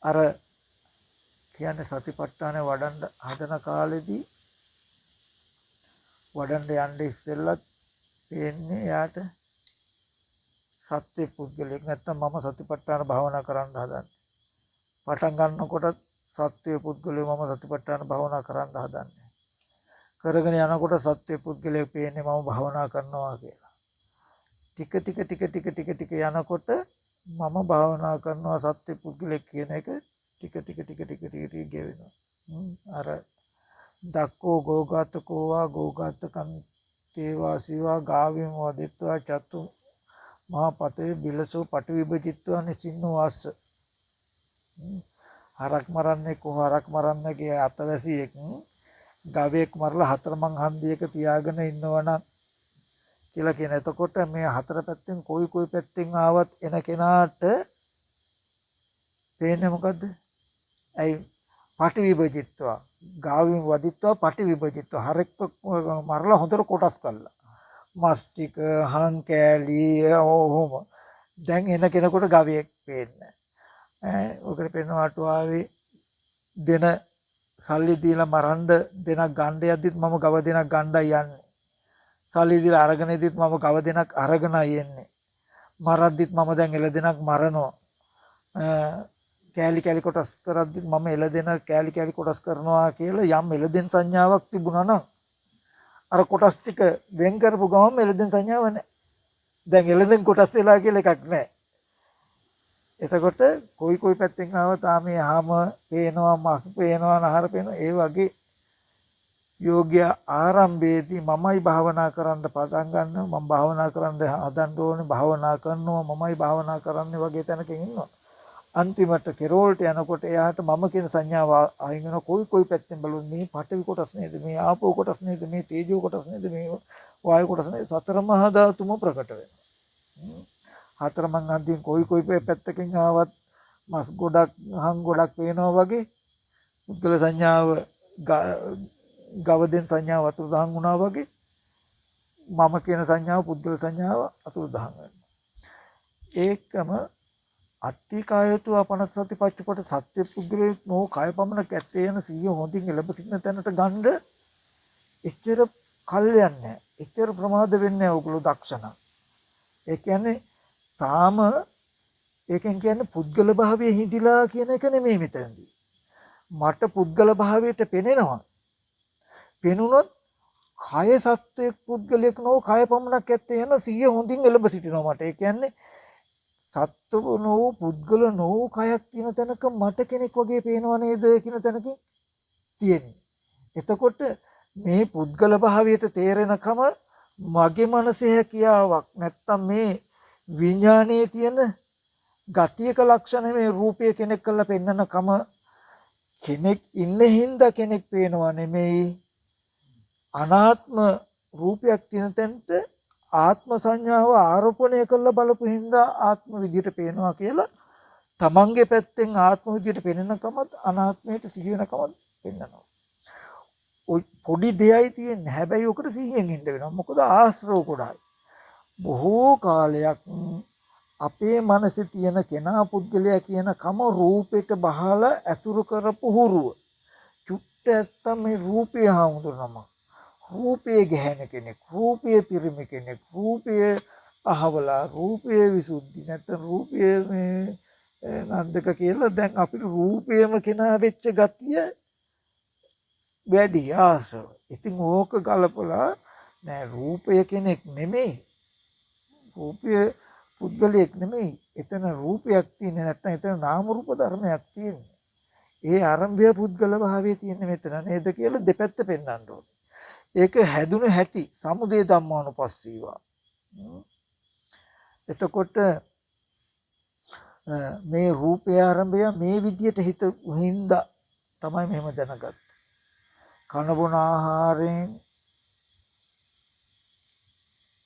[SPEAKER 1] අර කියන්නේ සතිපට්ඨාන වඩන්න හදන කාලෙදී වඩන්න යන්න ඉස්සෙල්ලත් පේන්නේ යාට සත්‍ය පුද්ගලෙක් නැත්තම් මම සතිපට්ඨාන භාවනා කරන්න හදන්නේ. පටන් ගන්නකොට සත්‍ය පුද්ගලයා මම සතිපට්ඨාන භාවනා කරන්න හදන්නේ. කරගෙන යනකොට සත්‍ය පුද්ගලයා පේන්නේ මම භාවනා කරනවා කියලා. ටික ටික යනකොට මම භාවනා කරනවා සත්‍ය පුද්ගලෙක් කියන එක ටික ටික ගෙවෙනවා. අර දක්කෝ ගෝඝාතකෝවා ගෝඝාතකං තේවා සිවා ගාවින් වදිත්වා චතු මහා පතේ බිලසෝ පටි විභජිත්වා නිසින්නෝ ආස්ස. හරක් මරන්නේ කොහරක් මරන්නගේ අතවැසියෙක් ගවයෙක් මරලා හතරමං හන්දියක තියාගෙන ඉන්නවනම් කියලා කියන. එතකොට මේ හතර පැත්තෙන් කොයි පැත්තෙන් ආවත් එන කෙනාට පේන්නේ මොකද්ද? ඇයි පටි විභජිත්වා ගාවින් වදිත්වා පටි විභජිත්වා හරෙක් මරලා හොඳට කොටස් කළා. මස් ටික හං කෑලි ඔහොම දැන් එන කෙනෙකුට ගවයෙක් පේන්නේ. ඔකට පේනවා අටුවාවේ දෙන සල්ලි දීලා මරන්න දෙනක් ගන්න යද්දිත් මම ගව දෙනක් ගණ්ඩයි යන්නේ. සල්ලි දීලා අරගෙන ඉද්දිත් මම ගව දෙනක් අරගෙනයි එන්නේ. මරද්දිත් මම දැන් එළ දෙනක් මරනවා. කෑලි කෑලි කොටස් කරද්දිත් මම එළ දෙන කෑලි කෑලි කොටස් කරනවා කියලා යම් එළ දෙන සංඥාවක් තිබුණා නම් අර කොටස් ටික වෙන් කරපු ගමන් එළ දෙන සංඥාවක් නැහැ. දැන් එළ දෙන කොටස් වෙලා කියලා එකක් නැහැ. එතකොට කොයි පැත්තෙන් ආවත් ආමේ ආම පේනවා මස් පේනවා නහර පේනවා. ඒ වගේ යෝග්‍ය ආරම්භයේදී මමයි භාවනා කරන්න පටන් ගන්නවා. මම භාවනා කරන්න හදන්න ඕනේ. භාවනා කරනවා මමයි භාවනා කරන්නේ වගේ තැනකින් ඉන්නවා. අන්තිමට කෙරෝල්ට යනකොට එයාට මම කියන සංඥාව අයින් වෙනවා. කොයි පැත්තෙන් බලුත් මේ පඨවි කොටස් නේද, මේ ආපෝ කොටස් නේද, මේ තේජෝ කොටස් නේද, මේ වායු කොටස් නේද, සතර මහා ධාතුම ප්‍රකට වෙනවා. හතරමං හන්දියෙන් කොයි පැත්තකින් ආවත් මස් ගොඩක් හං ගොඩක් පේනවා වගේ පුද්ගල සංඥාව ගවදෙන් සංඥාව අතුරුදහන් වුණා වගේ මම කියන සංඥාව පුද්ගල සංඥාව අතුරුදහන් වෙනවා. ඒකම අත්තිකායතු අපනසති පච්චපට සත්‍ය පුද්ගලයේ නෝ කය පමණ කැත්තේ යන සිහිය හොඳින් එළඹ සිටින තැනට ගන්න එච්චර කල් යන්නේ. එච්චර ප්‍රමාද වෙන්නේ ඔයගොල්ලෝ දක්ෂණ. ඒ කියන්නේ තාම ඒකෙන් කියන්නේ පුද්ගල භාවයේ හිඳිලා කියන එක නෙමෙයි මෙතනදී. මට පුද්ගල භාවයට පෙනෙනවා. පෙනුනොත් කය සත්වයක් පුද්ගලයක් නෝ කය පමණක් ඇත්තේ යන සිහිය හොඳින් එළඹ සිටිනවා මට. ඒ කියන්නේ සත්ව නෝ පුද්ගල නෝ කයක් කියන තැනක මට කෙනෙක් වගේ පේනව නේද කියන තැනකින් තියෙන්නේ. එතකොට මේ පුද්ගල භාවයට තේරෙනකම මගේ මනසේ හැකියාවක් නැත්තම් මේ විඥානයේ තියෙන ගතියක ලක්ෂණ මේ රූපය කෙනෙක් කරලා පෙන්නනකම කෙනෙක් ඉන්න හින්දා කෙනෙක් පේනවා නෙමෙයි. අනාත්ම රූපයක් තියෙන තැනට ආත්ම සංඥාව ආරෝපණය කරලා බලපු හින්දා ආත්ම විදියට පේනවා කියලා තමන්ගේ පැත්තෙන් ආත්ම විදියට පෙනෙනකමත් අනාත්මයට සිහි වෙනකමත් පෙන්නනවා. ඔය පොඩි දෙයයි තියෙන්නේ. හැබැයි ඔකට සිහියෙන් ඉන්න වෙනවා. මොකද ආශ්‍රව කොටයි. බොහෝ කාලයක් අපේ මනසේ තියෙන කෙනා පුද්ගලයා කියන කම රූපයට බහලා ඇසුරු කරපු හුරුව. චුට්ට ඇත්තම මේ රූපය හඳුනනම. රූපයේ ගැහෙන කෙනෙක්, රූපයේ පිරිමි කෙනෙක්, රූපයේ අහවලා, රූපයේ විසුද්ධි නැත්නම් රූපයේ මේ නන්දක කියලා දැන් අපිට රූපයම කෙනා වෙච්ච ගතිය වැඩි ආශ්‍රව. ඉතින් ඕක ගලපලා නෑ රූපය කෙනෙක් නෙමෙයි. රූපය පුද්ගලයෙක් නෙමෙයි. එතන රූපයක් තියෙන්නේ නැත්නම් එතන නාම රූප ධර්මයක් තියෙන්නේ. ඒ ආරම්භය පුද්ගල භාවයේ තියෙන්නේ මෙතන නේද කියලා දෙපැත්ත පෙන්වන්න ඕනේ. ඒක හැදුණු හැටි සමුදය ධම්මානුපස්සීවා. එතකොට මේ රූපය ආරම්භය මේ විදියට හිත හින්දා තමයි මෙහෙම දැනගත්තේ. කන බොන ආහාරයෙන්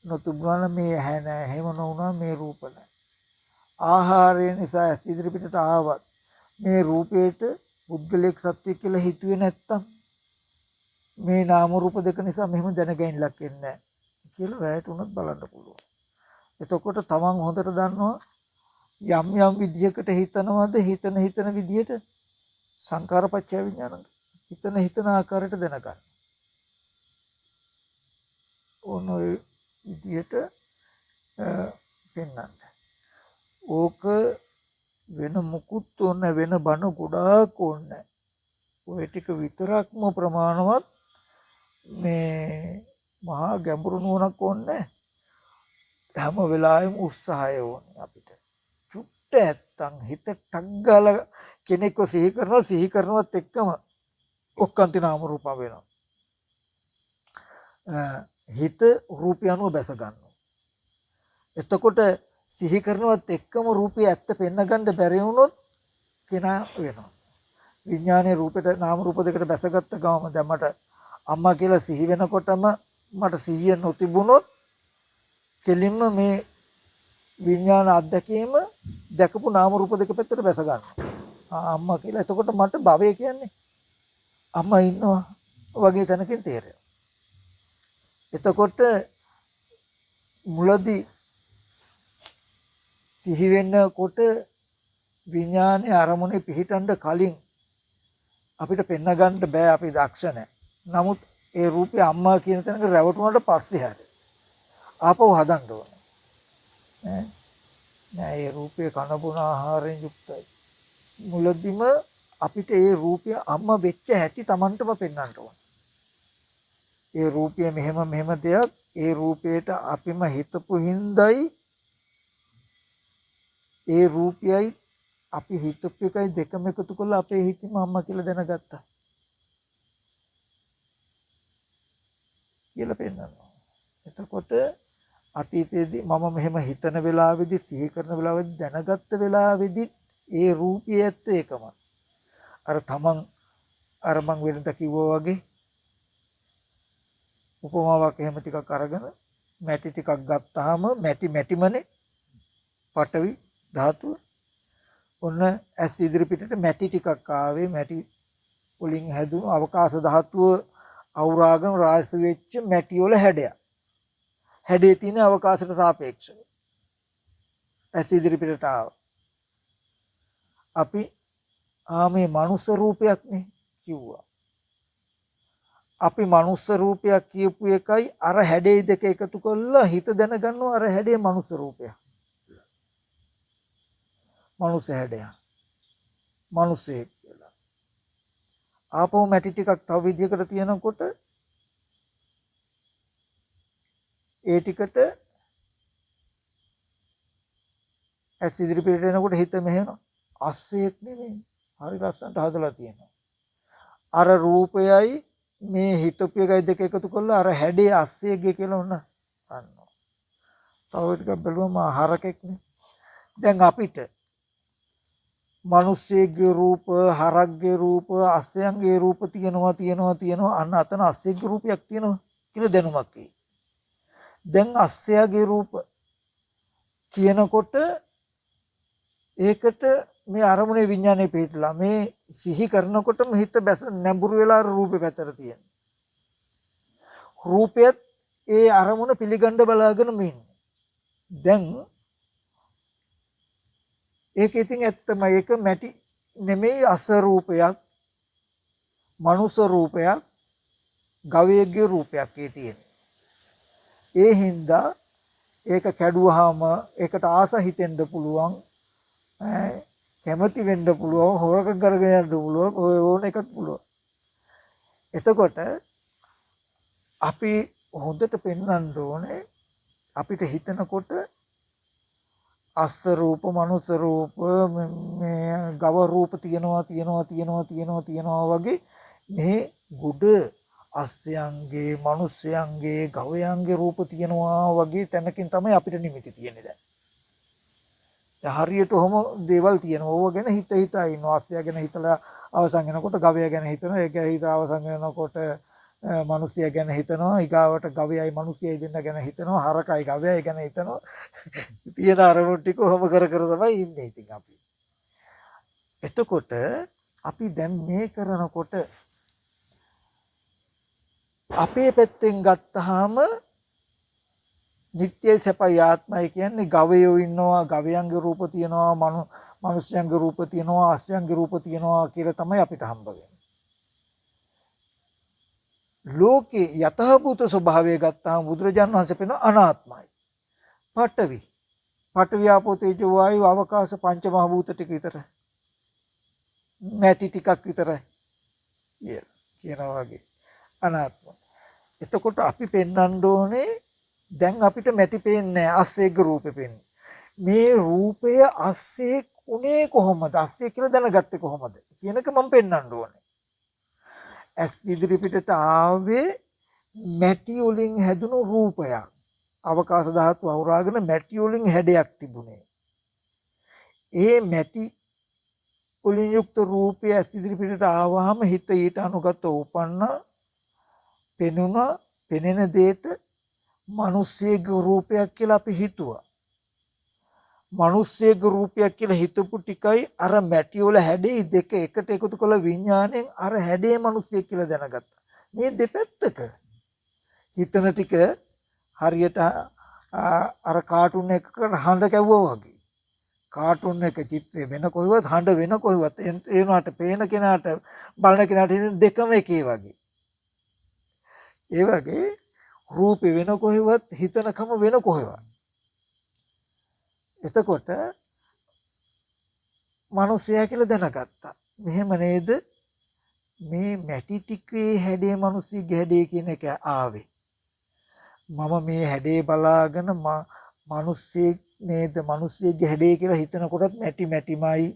[SPEAKER 1] නොතිබුණා නම් මේ ඇහැ නැහැ. එහෙම නොවුණා මේ රූප නැහැ. ආහාරය නිසා ඇස් ඉදිරිපිටට ආවත් මේ රූපේට පුද්ගලික සත්‍ය කියලා හිතුවේ නැත්තම් මේ නාම රූප දෙක නිසා මෙහෙම දැනගැනිල්ලක් එන්නේ නැහැ කියලා වැයට උනත් බලන්න පුළුවන්. එතකොට තමන් හොඳට දන්නවා යම් යම් විදියකට හිතනවද හිතන විදියට සංකාරපච්චය විඥාන හිතන ආකාරයට දැනගන්න. ඕන ඔය විදියට පෙන්වන්න. ඕක වෙන මුකුත් ඕන වෙන බණ ගොඩාක් ඕනේ. ඔය ටික විතරක්ම ප්‍රමාණවත් මේ මහා ගැඹුරු නුවණක් ඕනේ. හැම වෙලාවෙම උත්සාහය ඕනේ අපිට. චුට්ට නැත්තම් හිත ටක් ගාලා කෙනෙක්ව සිහි කරනවත් එක්කම ඔක්කාන්ති නාම රූප වෙනවා. හිත රූපය අනුව බැස ගන්නවා. එතකොට සිහි කරනවත් එක්කම රූපය ඇත්ත පෙන්න ගන්න බැරි වුණොත් කෙනා වෙනවා. විඥානයේ රූපෙට නාම රූප දෙකට බැසගත්ත ගමම දැන් මට අම්මා කියලා සිහි වෙනකොටම මට සිහිය නොතිබුණොත් කෙලින්ම මේ විඥාන අත්දැකීම දැකපු නාම රූප දෙක පැත්තට බැස ගන්නවා. අම්මා කියලා. එතකොට මට භවය කියන්නේ අම්මා ඉන්නවා වගේ තැනකින් තේරෙනවා. එතකොට මුලදී සිහි වෙනකොට විඥානයේ අරමුණේ පිහිටන්න කලින් අපිට පෙන්න ගන්න බෑ අපි දක්ෂ නැහැ. නමුත් ඒ රූපේ අම්මා කියන තැනක රැවටුණාට පස්සේ හැර ආපහු හදන්න ඕනේ. නෑ ඒ රූපේ කන බොන ආහාරයෙන් යුක්තයි. මුලදීම අපිට ඒ රූපය අම්මා වෙච්ච හැටි Tamanටම පෙන්වන්න ඕනේ. ඒ රූපය මෙහෙම දෙයක් ඒ රූපේට අපිම හිතපු හිඳයි ඒ රූපයයි අපි හිතපු එකයි දෙකම එකතු කරලා අපේ හිතීම අම්මා කියලා දැනගත්තා කියලා පෙන්නනවා. එතකොට අතීතයේදී මම මෙහෙම හිතන වෙලාවේදී සිහි කරන වෙලාවේදී දැනගත්ත වෙලාවේදී ඒ රූපය ඇත්ත ඒකමයි. අර තමන් අර මං වෙනද කිව්වා වගේ උපමාවක් එහෙම ටිකක් අරගෙන මැටි ටිකක් ගත්තාම මැටිමනේ පටවි ධාතුව ඔන්න ඇස් ඉදිරි පිටට මැටි ටිකක් ආවේ මැටි වලින් හැදුණු අවකාශ ධාතුව අවුරාගෙන රාශි වෙච්ච මැටි වල හැඩයක්. හැඩේ තියෙන අවකාශයට සාපේක්ෂව ඇස් ඉදිරි පිටට ආවා. අපි මේ මනුස්ස රූපයක් නේ කිව්වා. අපි මනුස්ස රූපයක් කියපු එකයි අර හැඩේ දෙක එකතු කරලා හිත දැනගන්නවා අර හැඩේ මනුස්ස රූපයක්. මනුස්ස හැඩයක්. මනුස්සයෙක් කියලා. ආපහු මැටි ටිකක් තව විදියකට තියෙනකොට ඒ ටිකට ඇස් ඉදිරි පිටට එනකොට හිත මෙහෙනවා. අස්සෙක් නෙමෙයි. හරි ලස්සනට හදලා තියෙනවා. අර රූපයයි මේ හිතපු එකයි දෙක එකතු කරලා අර හැඩේ අස්සෙක්ගේ කියලා උන ගන්නවා. තව ටිකක් බැලුවම හරකෙක්නේ. දැන් අපිට මිනිස්සෙගේ රූප, හරක්ගේ රූප, අස්සයන්ගේ රූප තියෙනවා අන්න අතන අස්සෙක්ගේ රූපයක් තියෙනවා කියලා දැනුමක් එයි. දැන් අස්සයාගේ රූප කියනකොට ඒකට මේ අරමුණේ විඥානය පිටලා මේ සිහි කරනකොටම හිත බැස නැඹුරු වෙලා රූපේ පැතර තියෙන. රූපයත් ඒ අරමුණ පිළිගන්න බලාගෙන ඉන්නේ. දැන් ඒක ඉතින් ඇත්තම ඒක මැටි නෙමෙයි අස රූපයක්, මනුස්ස රූපයක්, ගවයෙක්ගේ රූපයක් ඒ තියෙන්නේ. ඒ හින්දා ඒක කැඩුවාම ඒකට ආස හිතෙන්න පුළුවන්. කැමති වෙන්න පුළුවන්, හොරකම් කරගෙන යන්න පුළුවන්, ඔය ඕන එකක් පුළුවන්. එතකොට අපි හොඳට පෙන්වන්න ඕනේ අපිට හිතනකොට අස්ස රූප, මනුස්ස රූප, මේ ගව රූප තියෙනවා වගේ මේ ගුඩ අස්සයන්ගේ, මනුස්සයන්ගේ, ගවයන්ගේ රූප තියෙනවා වගේ තැනකින් තමයි අපිට නිමිති තියෙන්නේ දැන්. හරියට ඔහොම දේවල් තියෙනවා. ඕව ගැන හිතා ඉන්නවා. අස්සය ගැන හිතලා අවසන් වෙනකොට ගවය ගැන හිතනවා. ඒක හිත අවසන් වෙනකොට මිනිස්සයා ගැන හිතනවා, ඊගාවට ගවයයි මිනිස්සයයි දෙන්න ගැන හිතනවා, හරකයි ගවයයි ගැන හිතනවා. තියෙන අරමුණු ටික කොහොම කර කර තමයි ඉන්නේ ඉතින් අපි. එතකොට අපි දැන් මේ කරනකොට අපේ පැත්තෙන් ගත්තාම නිත්‍ය සපයි ආත්මය කියන්නේ ගවයෝ ඉන්නවා, ගවයන්ගේ රූප තියෙනවා, මනුෂ්‍යයන්ගේ රූප තියෙනවා, අස්යන්ගේ රූප තියෙනවා කියලා තමයි අපිට හම්බ වෙන්නේ. ලෝකේ යතහභූත ස්වභාවය ගත්තාම බුදුරජාණන් වහන්සේ පෙන්වන අනාත්මයි. පඨවි ආපෝ තේජෝ වායු අවකාශ පංච මහ භූත ටික විතරයි. නැති ටිකක් විතරයි. කියනවා වගේ අනාත්ම. එතකොට අපි පෙන්වන්න ඕනේ දැන් අපිට මැටි පේන්නේ නැහැ, අස්සේක රූපේ පේන්නේ. මේ රූපය අස්සේ උනේ කොහොමද? අස්සේ කියලා දැනගත්තේ කොහොමද? කියන එක මම පෙන්වන්න ඕනේ. ඇස් ඉදිරි පිටට ආවේ මැටි වලින් හැදුණු රූපයක්. අවකාශ ධාතු අවුරාගෙන මැටි වලින් හැඩයක් තිබුණේ. ඒ මැටි වලින් යුක්ත රූපය ඇස් ඉදිරි පිටට ආවහම හිත ඊට අනුගත උපන්න පෙනුණා. පෙනෙන දෙයට මිනිස්සෙගේ රූපයක් කියලා අපි හිතුවා. මිනිස්සෙගේ රූපයක් කියලා හිතපු ටිකයි අර මැටි වල හැඩේ දෙක එකට එකතු කළ විඥාණයෙන් අර හැඩේ මිනිස්සෙක් කියලා දැනගත්තා. මේ දෙපැත්තක හිතන ටික හරියට අර කාටුන් එකක හඬ කැවුවා වගේ. කාටුන් එක චිත්‍රය වෙන කොහෙවත් හඬ වෙන කොහෙවත් ඒ වුණාට පේන කෙනාට බලන කෙනාට දෙකම එකේ වගේ. ඒ වගේ රූපේ වෙන කොහෙවත් හිතනකම වෙන කොහෙවත්. එතකොට මිනිසයා කියලා දැනගත්තා. මෙහෙම නේද මේ මැටි ටිකේ හැඩේ මිනිස්සුගේ හැඩේ කියන එක ආවේ. මම මේ හැඩේ බලාගෙන මිනිස්සෙක් නේද මිනිස්සෙගේ හැඩේ කියලා හිතනකොටත් මැටි මැටිමයි.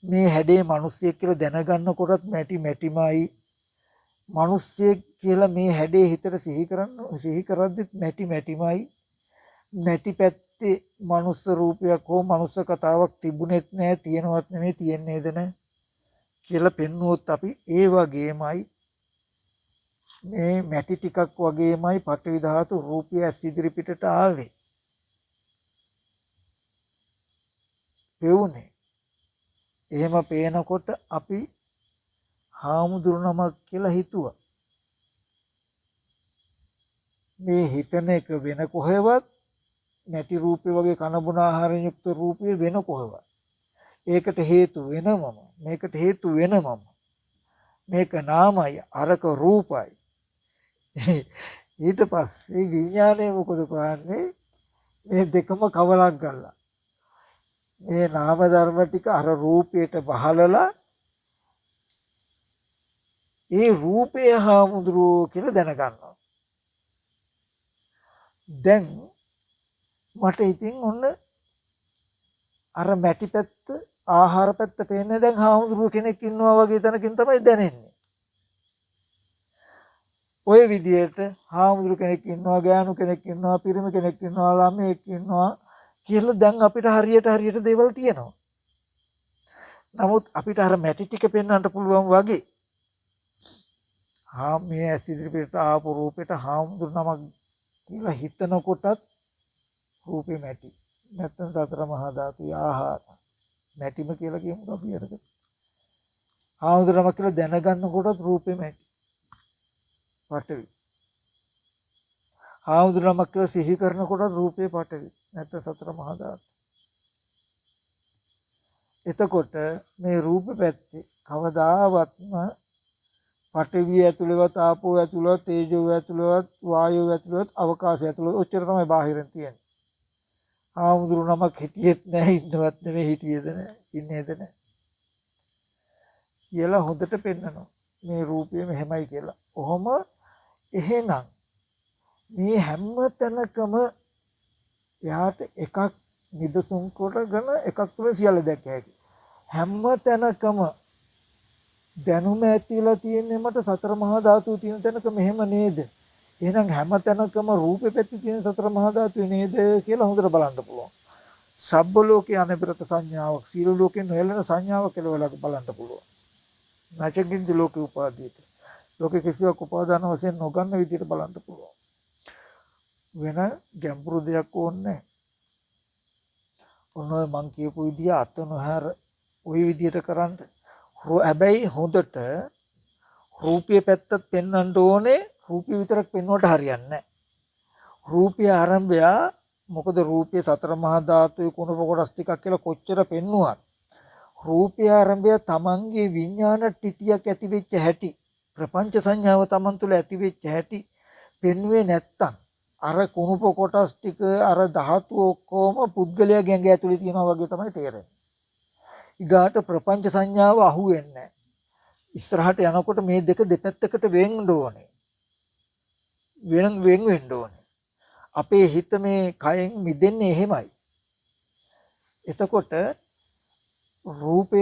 [SPEAKER 1] මේ හැඩේ මිනිස්සෙක් කියලා දැනගන්නකොටත් මැටි මැටිමයි. මිනිස්සෙක් කියලා මේ හැඩේ හිතට සිහි කරද්දිත් මැටි මැටිමයි. මැටි පැත්තේ මනුස්ස රූපයක් හෝ මනුස්ස කතාවක් තිබුණෙත් නැහැ, තියෙනවත් නෙමෙයි, තියෙන්නේද නැහැ කියලා පෙන්වුවොත් අපි ඒ වගේමයි මේ මැටි ටිකක් වගේමයි පඨවි ධාතු රූපය ඇස් ඉදිරි පිටට ආවේ. පෙවුනේ. එහෙම පේනකොට අපි හාමුදුරු නමක් කියලා හිතුවා. මේ හිතන එක වෙන කොහෙවත් නැති රූපේ වගේ කන බොන ආහාරයෙන් යුක්ත රූපේ වෙන කොහෙවත්. ඒකට හේතු වෙනමම. මේකට හේතු වෙනමම. මේක නාමයි අරක රූපයි. ඊට පස්සේ විඥානය මොකද කරන්නේ? මේ දෙකම කවලක් ගල්ලා. මේ නාම ධර්ම ටික අර රූපයට බහලලා ඒ රූපය හාමුදුරුවෝ කියලා දැනගන්නවා. දැන් මට ඉතින් ඔන්න අර මැටි පැත්ත ආහාර පැත්ත පේන්නේ දැන් හාමුදුරුවෝ කෙනෙක් ඉන්නවා වගේ තැනකින් තමයි දැනෙන්නේ. ওই විදියට හාමුදුරුවෝ කෙනෙක් ඉන්නවා, ගෑනු කෙනෙක් ඉන්නවා, පිරිමි කෙනෙක් ඉන්නවා, ළමයෙක් ඉන්නවා කියලා දැන් අපිට හරියට දේවල් තියෙනවා. නමුත් අපිට අර මැටි ටික පෙන්වන්න පුළුවන් වගේ මේ ඇස් ඉදිරියට ආපු රූපෙට හාමුදුරු නමක් කියලා හිතනකොටත් රූපේ මැටි. නැත්තම් සතර මහා ධාතුයි ආහාර. මැටිම කියලා කියමු අපි අරක. හාමුදුරු නමක් කියලා දැනගන්නකොටත් රූපේ මැටි. පඨවි. හාමුදුරු නමක් කියලා සිහි කරනකොටත් රූපේ පඨවි. නැත්තම් සතර මහා ධාතු. එතකොට මේ රූප පැත්තේ කවදාවත්ම පඨවිය ඇතුළේවත් ආපෝ ඇතුළේවත් තේජෝ ඇතුළේවත් වායෝ ඇතුළේවත් අවකාශය ඇතුළේවත් ඔච්චර තමයි බාහිරින් තියෙන්නේ. ආමුදුරු නමක් හිටියෙත් නැහැ, ඉන්නවත් නෙමෙයි, හිටියේද නැහැ, ඉන්නේද නැහැ කියලා හොඳට පෙන්නනවා. මේ රූපය මෙහෙමයි කියලා. ඔහොම එහෙනම් මේ හැම තැනකම යාට එකක් නිදසුන් කොටගෙන එකක් තුළ සියල්ල දැක්ක හැකි. හැම තැනකම දැනුම ඇතිලා තියෙන්නේ මට සතර මහා ධාතු තියෙන තැනක මෙහෙම නේද? එහෙනම් හැම තැනකම රූපෙ පැත්තේ තියෙන සතර මහා ධාතු නේද කියලා හොඳට බලන්න පුළුවන්. සබ්බ ලෝකේ අනිබ්‍රත සංඥාවක්, සීල ලෝකේ නොයලන සංඥාවක් කියලා බලන්න පුළුවන්. නැචකින්ද ලෝකේ උපාදීත. ලෝකේ කිසිවක් උපාදාන වශයෙන් නොගන්න විදිහට බලන්න පුළුවන්. වෙන ගැඹුරු දෙයක් ඕනේ. ඔන්න ඔය මං කියපු විදිය අත නොහැර ওই විදිහට කරන්න. හැබැයි හොඳට රූපයේ පැත්තත් පෙන්වන්න ඕනේ. රූපය විතරක් පෙන්වුවට හරියන්නේ නැහැ. රූපය ආරම්භය මොකද රූපයේ සතර මහා ධාතුයේ කුණප කොටස් ටිකක් කියලා කොච්චර පෙන්නුවත් රූපය ආරම්භය තමන්ගේ විඥාන ටිතියක් ඇති වෙච්ච හැටි ප්‍රපංච සංඥාව තමන් තුළ ඇති වෙච්ච හැටි පෙන්වුවේ නැත්තම් අර කුණප කොටස් ටික අර ධාතු ඔක්කොම පුද්ගලයා ගැඟ ඇතුලේ තියෙනවා වගේ තමයි තේරෙන්නේ. ඊගාට ප්‍රපංච සංඥාව අහුවෙන්නේ නැහැ. ඉස්සරහට යනකොට මේ දෙක දෙපැත්තකට වෙන්න ඕනේ. වෙන වෙන්න ඕනේ. අපේ හිත මේ කයෙන් මිදෙන්නේ එහෙමයි. එතකොට රූපය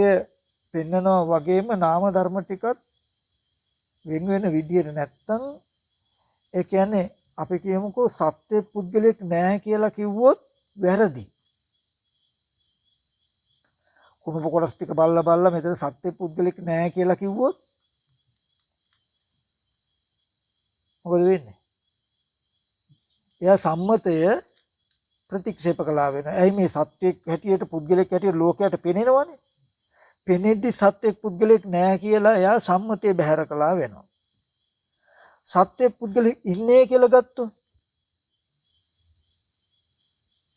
[SPEAKER 1] පෙන්නනවා වගේම නාම ධර්ම ටිකත් වෙන වෙන විදියට නැත්තම් ඒ කියන්නේ අපි කියමුකෝ සත්‍ය පුද්ගලෙක් නැහැ කියලා කිව්වොත් වැරදි. කුණප කොටස් ටික බලලා මෙතන සත්‍ය පුද්ගලෙක් නැහැ කියලා කිව්වොත් මොකද වෙන්නේ? එයා සම්මතය ප්‍රතික්ෂේප කළා වෙනවා. ඇයි මේ සත්‍යයක් හැටියට පුද්ගලෙක් හැටියට ලෝකයට පෙනෙනවනේ. පෙනෙද්දි සත්‍යයක් පුද්ගලෙක් නැහැ කියලා එයා සම්මතය බැහැර කළා වෙනවා. සත්‍ය පුද්ගලෙක් ඉන්නේ කියලා ගත්තොත්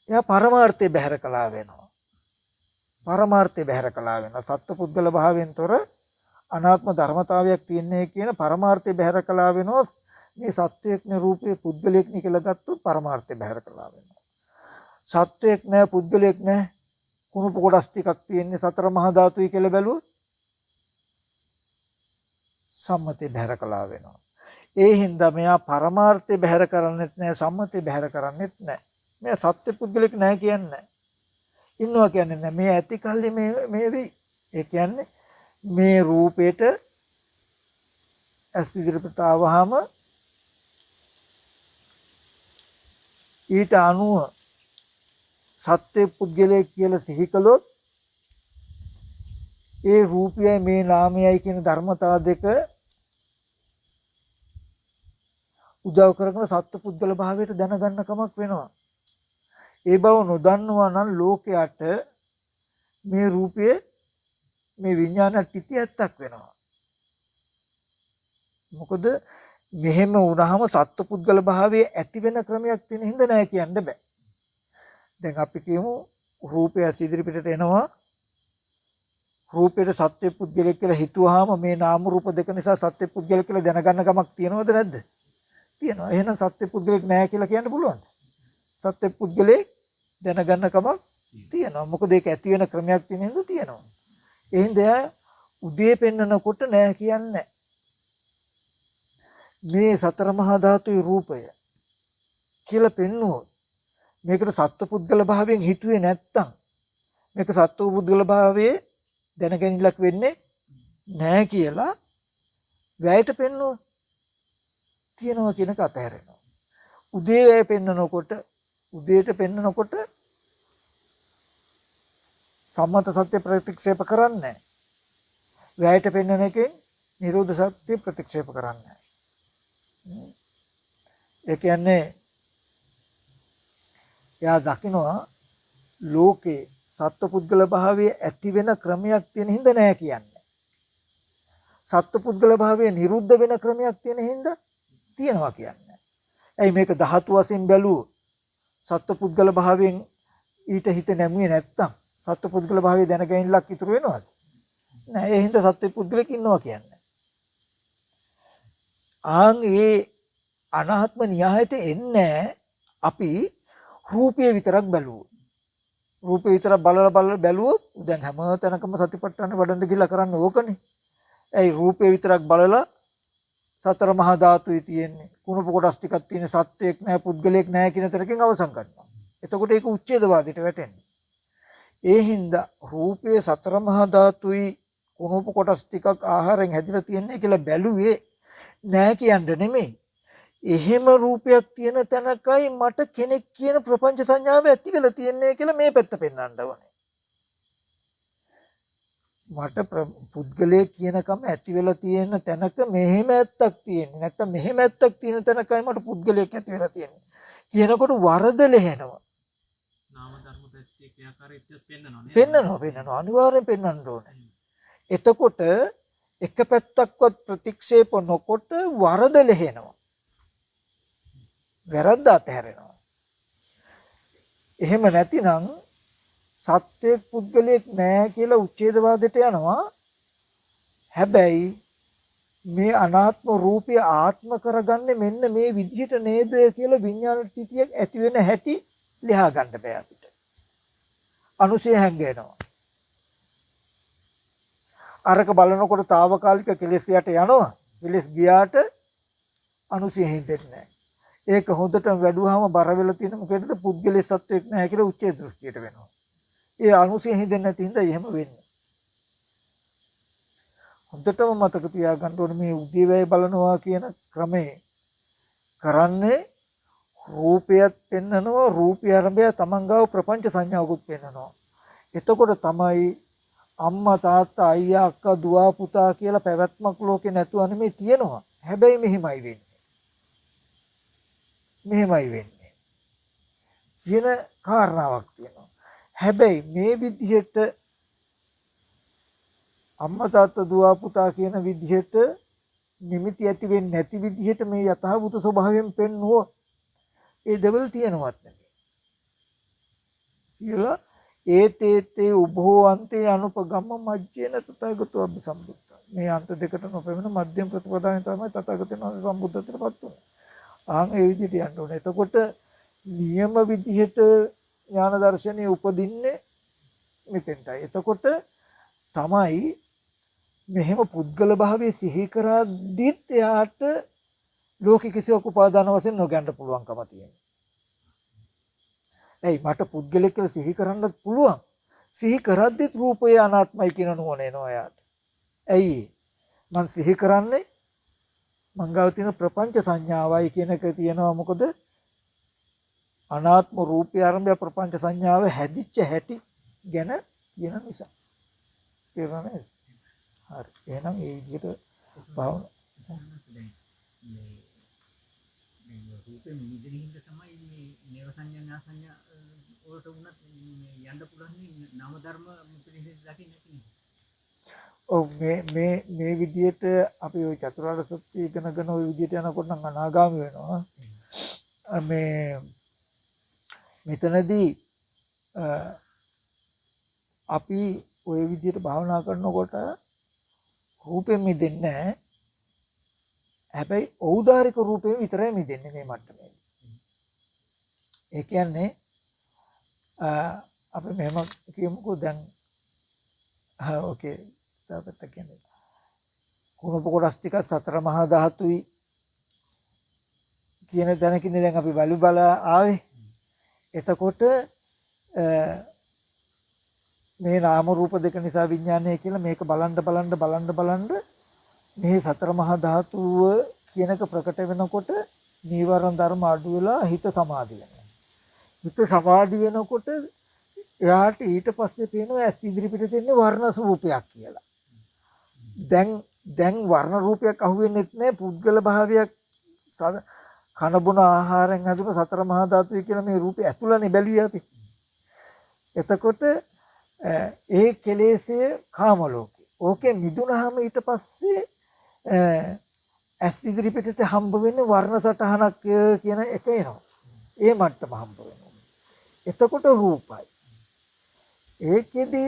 [SPEAKER 1] එයා පරමාර්ථය බැහැර කළා වෙනවා. පරමාර්ථය බැහැර කළා වෙනවා. සත්‍ය පුද්ගල භාවයෙන් තොර අනාත්ම ධර්මතාවයක් තියන්නේ කියන පරමාර්ථය බැහැර කළා වෙනවා. මේ සත්‍යයක් නේ රූපේ පුද්ගලයක් නේ කියලා ගත්තොත් පරමාර්ථය බැහැර කළා වෙනවා. සත්‍යයක් නෑ පුද්ගලයක් නෑ කුණප කොටස් ටිකක් තියෙන්නේ සතර මහා ධාතුයි කියලා බැලුවොත් සම්මතය බැහැර කළා වෙනවා. ඒ හින්දා මෙයා පරමාර්ථය බැහැර කරන්නේත් නෑ සම්මතය බැහැර කරන්නේත් නෑ. මෙයා සත්‍ය පුද්ගලෙක් නෑ කියන්නේ. ඉන්නවා කියන්නේ නෑ. මේ ඇති කල්ලි මේ වෙයි. ඒ කියන්නේ මේ රූපේට ඇස් ඉදිරියට ආවහම ඊට අනුව සත්‍ය පුද්ගලයෙක් කියලා සිහි කළොත් ඒ රූපයයි මේ නාමයයි කියන ධර්මතාව දෙක උදව් කරගෙන සත්‍ය පුද්ගල භාවයට දැනගන්න කමක් වෙනවා. ඒ බව නොදන්නවා නම් ලෝකයට මේ රූපයේ මේ විඥාන ටික ඇත්තක් වෙනවා. මොකද මෙහෙම වුණාම සත්‍ය පුද්ගල භාවයේ ඇති වෙන ක්‍රමයක් තියෙන හින්දා නෑ කියන්න බෑ. දැන් අපි කියමු රූපය ඉදිරි පිටට එනවා. රූපයට සත්‍ය පුද්ගලෙක් කියලා හිතුවාම මේ නාම රූප දෙක නිසා සත්‍ය පුද්ගලෙක් කියලා දැනගන්න කමක් තියෙනවද නැද්ද? තියෙනවා. එහෙනම් සත්‍ය පුද්ගලෙක් නෑ කියලා කියන්න පුළුවන්ද? සත්‍ය පුද්ගලෙක් දැනගන්න කමක් තියෙනවා. මොකද ඒක ඇති වෙන ක්‍රමයක් තියෙන හින්දා තියෙනවා. ඒ හින්දා උදේ පෙන්නකොට නෑ කියන්නේ. මේ සතර මහා ධාතුයි රූපය කියලා පෙන්වුවොත් මේකට සත්පුද්ගල භාවයෙන් හිතුවේ නැත්තම් මේක සත්පුද්ගල භාවයේ දැනගැනිලක් වෙන්නේ නැහැ කියලා වැයට පෙන්වුවොත් තියනවා කියන එක අතහැරෙනවා. උදේ වැය පෙන්නකොට උදේට පෙන්නකොට සම්මත සත්‍ය ප්‍රතික්ෂේප කරන්නේ නැහැ. වැයට පෙන්නන එකෙන් නිරෝධ සත්‍ය ප්‍රතික්ෂේප කරන්නේ නැහැ. ඒ කියන්නේ එයා දකිනවා ලෝකේ සත්පුද්ගල භාවයේ ඇති වෙන ක්‍රමයක් තියෙන හින්දා නෑ කියන්නේ. සත්පුද්ගල භාවයේ නිරුද්ධ වෙන ක්‍රමයක් තියෙන හින්දා තියනවා කියන්නේ. ඇයි මේක ධාතු වශයෙන් බැලුවොත් සත්පුද්ගල භාවයෙන් ඊට හිත නැමුවේ නැත්තම් සත්පුද්ගල භාවයේ දැනගැනිල්ලක් ඉතුරු වෙනවද? නෑ. ඒ හින්දා සත්පුද්ගලෙක් ඉන්නවා කියන්නේ. ආන් ඒ අනාත්ම න්‍යායට එන්නේ අපි රූපය විතරක් බැලුවොත්. රූපය විතරක් බලලා බැලුවොත් දැන් හැම තැනකම සතිපට්ඨාන වඩන්න ගිහලා කරන්නේ ඕකනේ. ඒ රූපය විතරක් බලලා සතර මහා ධාතුයි තියෙන්නේ. කුණප කොටස් ටිකක් තියෙන සත්‍යයක් නැහැ පුද්ගලයෙක් නැහැ කියන තරකින් අවසන් කරනවා. එතකොට ඒක උච්ඡේදවාදයට වැටෙන්නේ. ඒ හින්දා රූපයේ සතර මහා ධාතුයි කුණප කොටස් ටිකක් ආහාරයෙන් හැදිලා තියෙන්නේ කියලා බැලුවේ නෑ කියන්න නෙමෙයි. එහෙම රූපයක් තියෙන තැනකයි මට කෙනෙක් කියන ප්‍රපංච සංඥාව ඇති වෙලා තියන්නේ කියලා මේ පැත්ත පෙන්වන්න ඕනේ. මට පුද්ගලයෙක් කියනකම ඇති වෙලා තියෙන තැනක මෙහෙම ඇත්තක් තියෙන්නේ. නැත්තම් මෙහෙම ඇත්තක් තියෙන තැනකයි මට පුද්ගලයෙක් ඇති වෙලා තියෙන්නේ. කියනකොට වරද ලෙහෙනවා.
[SPEAKER 2] නාම ධර්ම පැත්තේ ක්‍රියාකාරීත්වය පෙන්වනවා නේද?
[SPEAKER 1] පෙන්වනවා. අනිවාර්යෙන් පෙන්වන්න ඕනේ. එතකොට එක පැත්තක්වත් ප්‍රතික්ෂේප නොකොට වරද ලෙහෙනවා. වැරද්ද අතහැරෙනවා. එහෙම නැතිනම් සත්‍යයක් පුද්ගලයෙක් නැහැ කියලා උච්ඡේදවාදයට යනවා. හැබැයි මේ අනාත්ම රූපය ආත්ම කරගන්නේ මෙන්න මේ විදිහට නේද කියලා විඥාන ටිතියක් ඇති වෙන හැටි ලියා ගන්න බෑ අපිට. අනුසය හැංගෙනවා. අරක බලනකොට తాවකාලික කෙලෙස් යට යනවා. කෙලෙස් ගියාට අනුසය හින්දෙන්නේ නැහැ. ඒක හොඳටම වැඩුවාම බර වෙලා තියෙන මොකේද පුද්ගලයේ සත්වයක් නැහැ කියලා උච්චේ දෘෂ්ටියට වෙනවා. ඒ අනුසය හින්දෙන්නේ නැති හින්දා එහෙම වෙන්නේ. හොඳටම මතක තියාගන්න ඕනේ මේ උදේවැය බලනවා කියන ක්‍රමේ කරන්නේ රූපයත් පෙන්නනවා රූපය ආරම්භය තමන් ගාව ප්‍රපංච සංඥාවකුත් පෙන්නනවා. එතකොට තමයි අම්මා තාත්තා අයියා අක්කා දුව පුතා කියලා පැවැත්මක් ලෝකේ නැතුව නෙමෙයි තියෙනවා. හැබැයි මෙහිමයි වෙන්නේ. මෙහෙමයි වෙන්නේ කියන කාරණාවක් තියෙනවා. හැබැයි මේ විදිහට අම්මා තාත්තා දුව පුතා කියන විදිහට නිමිති ඇති වෙන්නේ නැති විදිහට මේ යථාභූත ස්වභාවයෙන් පෙන්වුවොත් ඒ දෙවල් තියෙනවත් නෙමෙයි. කියලා ඒතේතේ උභෝ අන්තේ අනුපගම්ම මජ්ජේන තථාගතෝ අභිසම්බුද්ධ. මේ අන්ත දෙකට නොපෙමෙන මධ්‍යම ප්‍රතිපදාවෙන් තමයි තථාගතයන් වහන්සේ සම්බුද්ධත්වයටපත් වුනේ. ආන් ඒ විදිහට යන්න ඕනේ. එතකොට නියම විදිහට ඥාන දර්ශනය උපදින්නේ මෙතෙන්ටයි. එතකොට තමයි මෙහෙම පුද්ගල භාවයේ සිහි කරද්දිත් එයාට ලෝක කිසිවක් උපාදාන වශයෙන් නොගන්න පුළුවන්කම තියෙනවා. එයි මට පුද්ගලෙක් කියලා සිහි කරන්නත් පුළුවන්. සිහි කරද්දිත් රූපය අනාත්මයි කියන නුවණ එනවා එයාට. ඇයි? මං සිහි කරන්නේ මංගාව තියෙන ප්‍රපංච සංඥාවයි කියන එක තියෙනවා. මොකද අනාත්ම රූපය ආරම්භය ප්‍රපංච සංඥාව හැදිච්ච හැටි ගැන කියන නිසා. තේරුණාද? හරි. එහෙනම් ඒ විදිහට භාවනා
[SPEAKER 2] මේ රූපෙ මිදිරින්ද තමයි මේ නේව සංඥා නා සංඥා වලට උනත් යන්න පුළුවන් නාම ධර්ම මිදිරින් දකින්න නැති.
[SPEAKER 1] ඔව් මේ විදිහට අපි ওই චතුරාර්ය සත්‍ය ඉගෙනගෙන ওই විදිහට යනකොට නම් අනාගාමී වෙනවා. මේ මෙතනදී අපි ওই විදිහට භාවනා කරනකොට රූපෙන් මිදෙන්නේ නැහැ. හැබැයි ඖදාරික රූපයෙන් විතරයි මිදෙන්නේ මේ මට්ටමේ. ඒ කියන්නේ අපි මෙහෙම කියමුකෝ දැන් ඕකේ තාපත කියන්නේ කුණප කොටස් ටික සතර මහා ධාතුයි කියන දැනකින්නේ දැන් අපි බලු බල ආවේ. එතකොට මේ නාම රූප දෙක නිසා විඥානය කියලා මේක බලන්න මේ සතර මහා ධාතුව කියනක ප්‍රකට වෙනකොට නීවරණ ධර්ම අඩු වෙලා හිත සමාධි වෙනවා. හිත සමාධි වෙනකොට එයාට ඊට පස්සේ පේනවා ඇස් ඉදිරි පිට තියෙන වර්ණ ස්වරූපයක් කියලා. දැන් වර්ණ රූපයක් අහුවෙන්නේ නැහැ. පුද්ගල භාවයක් කන බොන ආහාරයෙන් හදුන සතර මහා ධාතුයි කියලා මේ රූපය ඇතුළනේ බැලුවේ අපි. එතකොට ඒ කෙලෙස්ය කාම ලෝකේ. ඕකේ මිදුනහම ඊට පස්සේ ඇස් ඉදිරි පිටට හම්බ වෙන්නේ වර්ණ සටහනක් කියන එක එනවා. ඒ මට්ටම හම්බ වෙනවා. එතකොට රූපයි. ඒකෙදි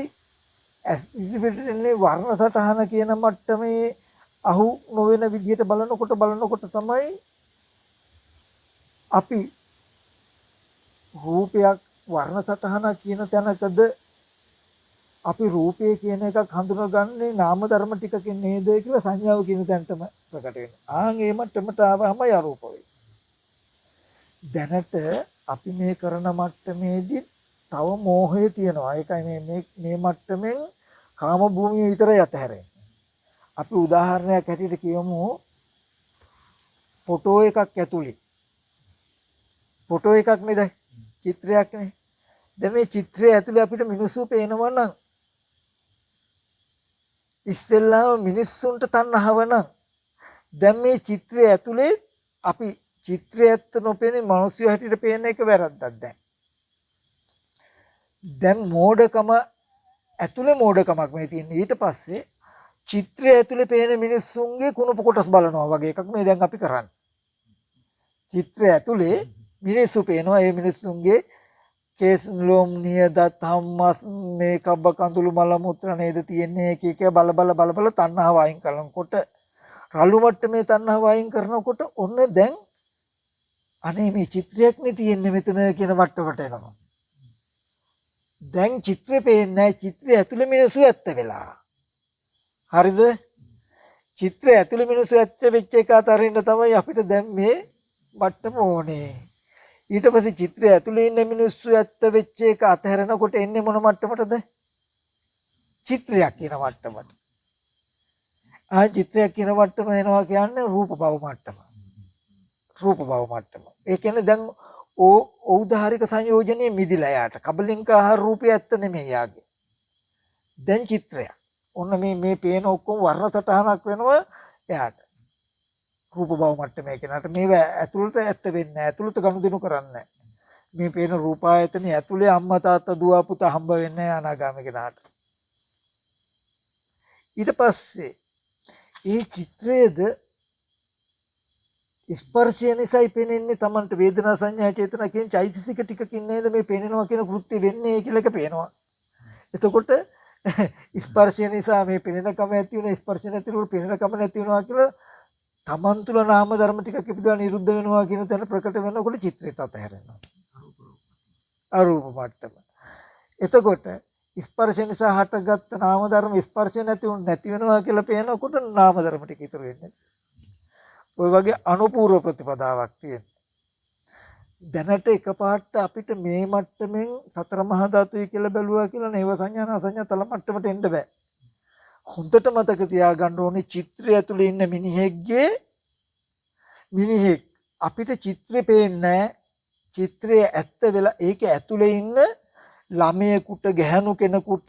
[SPEAKER 1] ඇස් ඉදිරි පිටට එන්නේ වර්ණ සටහන කියන මට්ටමේ අහු නොවන විදිහට බලනකොට තමයි අපි රූපයක් වර්ණ සටහන කියන තැනකද අපි රූපය කියන එකක් හඳුනගන්නේ නාම ධර්ම ටිකකින් නේද කියලා සංඥාව කියන තැනටම ප්‍රකට වෙනවා. ආන් ඒ මට්ටමට ආවම යරූප වෙයි. දැනට අපි මේ කරන මට්ටමේදී තව මෝහය තියෙනවා. ඒකයි මේ මට්ටමින් කාම භූමිය විතරයි අතහැරෙන්නේ. අපි උදාහරණයක් හැටියට කියමු ෆොටෝ එකක් ඇතුලේ. ෆොටෝ එකක් නේද? චිත්‍රයක් නේ. දැන් මේ චිත්‍රය ඇතුලේ අපිට මිනිස්සු පේනවා නම් ඉස්සෙල්ලාම මිනිස්සුන්ට තණ්හාව නම් දැන් මේ චිත්‍රය ඇතුලේ අපි චිත්‍රය ඇත්ත නොපෙනේ මිනිස්සු හැටියට පේන එක වැරද්දක් දැන්. දැන් මෝඩකම ඇතුලේ මෝඩකමක් මේ තියෙන්නේ. ඊට පස්සේ චිත්‍රය ඇතුලේ පේන මිනිස්සුන්ගේ කුණප කොටස් බලනවා වගේ එකක් මේ දැන් අපි කරන්නේ. චිත්‍රය ඇතුලේ මිනිස්සු පේනවා. ඒ මිනිස්සුන්ගේ කේස් ලොම් නියදත් හම්මස් මේකබ්බ කඳුළු මල මුත්‍රා නේද තියෙන්නේ එක බල බල තණ්හාව අයින් කරනකොට රළු මට්ටමේ තණ්හාව අයින් කරනකොට ඔන්න දැන් අනේ මේ චිත්‍රයක් නේ තියෙන්නේ මෙතන කියන මට්ටමට එනවා. දැන් චිත්‍රේ පේන්නේ නැහැ. චිත්‍රය ඇතුලේ මිනිස්සු ඇත්ත වෙලා. හරිද? චිත්‍රය ඇතුලේ මිනිස්සු ඇත්ත වෙච්ච එක අතරින්න තමයි අපිට දැන් මේ මට්ටම ඕනේ. ඊට පස්සේ චිත්‍රය ඇතුලේ ඉන්න මිනිස්සු ඇත්ත වෙච්ච එක අතහැරනකොට එන්නේ මොන මට්ටමටද? චිත්‍රයක් කියන මට්ටමට. චිත්‍රයක් කියන මට්ටම එනවා කියන්නේ රූප භව මට්ටම. රූප භව මට්ටම. ඒ කියන්නේ දැන් ඖදාහරික සංයෝජනයේ මිදිලා යාට. කබලින්ක ආහාර රූපය ඇත්ත නෙමෙයි යාගේ. දැන් චිත්‍රයක්. ඔන්න මේ පේන ඔක්කොම වර්ණ සටහනක් වෙනවා එයාට. රූප භව මට්ටමේ කෙනාට මේව ඇතුළත ඇත්ත වෙන්නේ නැහැ. ඇතුළත ගනුදෙනු කරන්නේ නැහැ. මේ පේන රූපායතනෙ ඇතුලේ අම්මා තාත්තා දුව පුතා හම්බ වෙන්නේ නැහැ අනාගාමී කෙනාට. ඊට පස්සේ ඒ චිත්‍රයේද ස්පර්ශය නිසායි පේන්නේ. Tamanට වේදනා සංඥා චේතනා කියන චෛතසික ටිකකින් නේද මේ පේනවා කියන කෘත්‍ය වෙන්නේ කියලා එක පේනවා. එතකොට ස්පර්ශය නිසා මේ පෙනෙනකම ඇති වෙන ස්පර්ශ නැතිවුණු පෙනෙනකම නැති වෙනවා කියලා තමන් තුළ නාම ධර්ම ටිකක් ඉපදලා නිරුද්ධ වෙනවා කියන තැන ප්‍රකට වෙනකොට චිත්‍රයත් අතහැරෙනවා. අරූප මට්ටම. එතකොට ස්පර්ශ නිසා හටගත්ත නාම ධර්ම ස්පර්ශ නැති වෙනවා කියලා පේනකොට නාම ධර්ම ටික ඉතුරු වෙන්නේ. ওই වගේ අනුපූර්ව ප්‍රතිපදාවක් තියෙනවා. දැනට එකපාරට අපිට මේ මට්ටමින් සතර මහා ධාතුයි කියලා බැලුවා කියලා නේව සංඥා සංඥා තල මට්ටමට එන්න බෑ. හොඳට මතක තියාගන්න ඕනේ චිත්‍රය ඇතුලේ ඉන්න මිනිහෙක් අපිට චිත්‍රේ පේන්නේ චිත්‍රය ඇත්ත වෙලා ඒක ඇතුලේ ඉන්න ළමයෙකුට ගැහණු කෙනෙකුට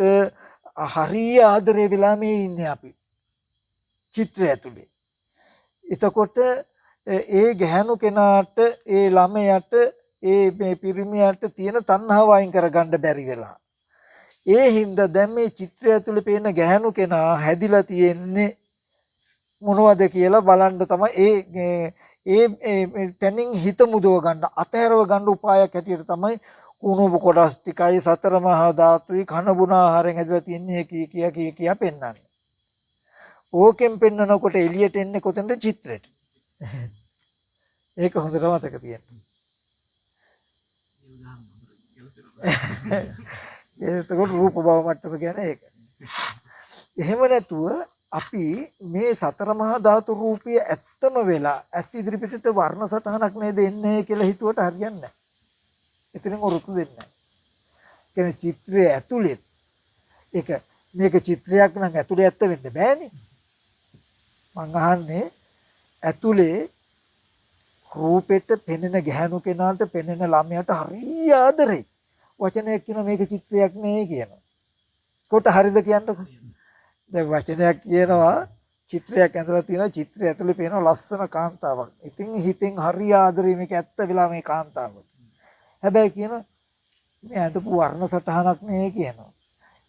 [SPEAKER 1] හරිය ආදරේ වෙලා මේ ඉන්නේ අපි චිත්‍රය ඇතුලේ. එතකොට ඒ ගැහණු කෙනාට ඒ ළමයාට ඒ මේ පිරිමියාට තියෙන තණ්හාව අයින් කරගන්න බැරි වෙලා. ඒ හින්දා දැන් මේ චිත්‍රය ඇතුලේ පේන ගැහණු කෙනා හැදිලා තියෙන්නේ මොනවද කියලා බලන්න තමයි ඒ තනින් හිත මුදව ගන්න අතහැරව ගන්න උපායක් හැටියට තමයි කුණුබ කොටස් ටිකයි සතර මහා ධාතුයි කන බුන ආහාරයෙන් හැදිලා තියන්නේ කියා පෙන්වන්නේ. ඕකෙන් පෙන්වනකොට එළියට එන්නේ කොතනද? චිත්‍රෙට. ඒක හොඳට මතක තියන්න. එතකොට රූප භව මට්ටම කියන්නේ ඒක. එහෙම නැතුව අපි මේ සතර මහා ධාතු රූපය ඇත්තම වෙලා ඇස් ඉදිරි පිටට වර්ණ සටහනක් නේද එන්නේ කියලා හිතුවට හරියන්නේ නැහැ. එතනින් උරුතු දෙන්නේ නැහැ. කියන්නේ චිත්‍රය ඇතුලේ මේක චිත්‍රයක් නම් ඇතුලේ ඇත්ත වෙන්න බෑනේ. මං අහන්නේ ඇතුලේ රූපෙට පෙනෙන ගැහණු කෙනාට පෙනෙන ළමයාට හරිය ආදරේ. වචනයක් කියන මේක චිත්‍රයක් නේ කියනවා. කොට හරිද කියන්නකො. දැන් වචනයක් කියනවා චිත්‍රයක් ඇඳලා තියෙනවා චිත්‍රය ඇතුලේ පේන ලස්සන කාන්තාවක්. ඉතින් හිතෙන් හරිය ආදරේ මේක ඇත්ත වෙලා මේ කාන්තාව. හැබැයි කියන මේ අදපු වර්ණ සටහනක් නේ කියනවා.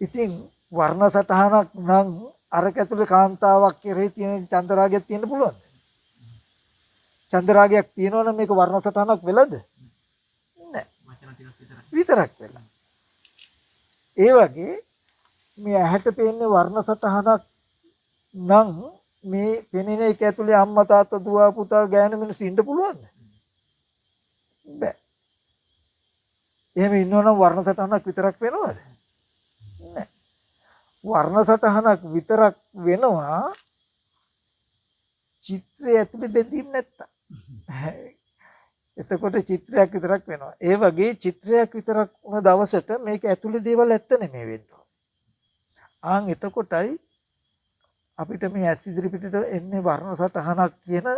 [SPEAKER 1] ඉතින් වර්ණ සටහනක් නම් අරක ඇතුලේ කාන්තාවක් කෙරෙහි තියෙන චන්දරාගයක් තියෙන්න පුළුවන්ද? චන්දරාගයක් තියෙනවනම් මේක වර්ණ සටහනක් වෙලද? නෑ. විතරක් වෙලා. ඒ වගේ මේ ඇහැට පේන්නේ වර්ණ සටහනක් නම් මේ පෙනෙන එක ඇතුලේ අම්මා තාත්තා දුව පුතා ගෑනු මිනිස්සු ඉන්න පුළුවන්ද? බෑ. එහෙම ඉන්නවනම් වර්ණ සටහනක් විතරක් වෙනවද? නෑ. වර්ණ සටහනක් විතරක් වෙනවා චිත්‍රය ඇතුලේ බෙදීම් නැත්තම්. එතකොට චිත්‍රයක් විතරක් වෙනවා. ඒ වගේ චිත්‍රයක් විතරක් වුණ දවසට මේක ඇතුලේ දේවල් ඇත්ත නෙමෙයි වෙන්නේ. එතකොටයි අපිට මේ ඇස් ඉදිරි පිටට එන්නේ වර්ණ සටහනක් කියන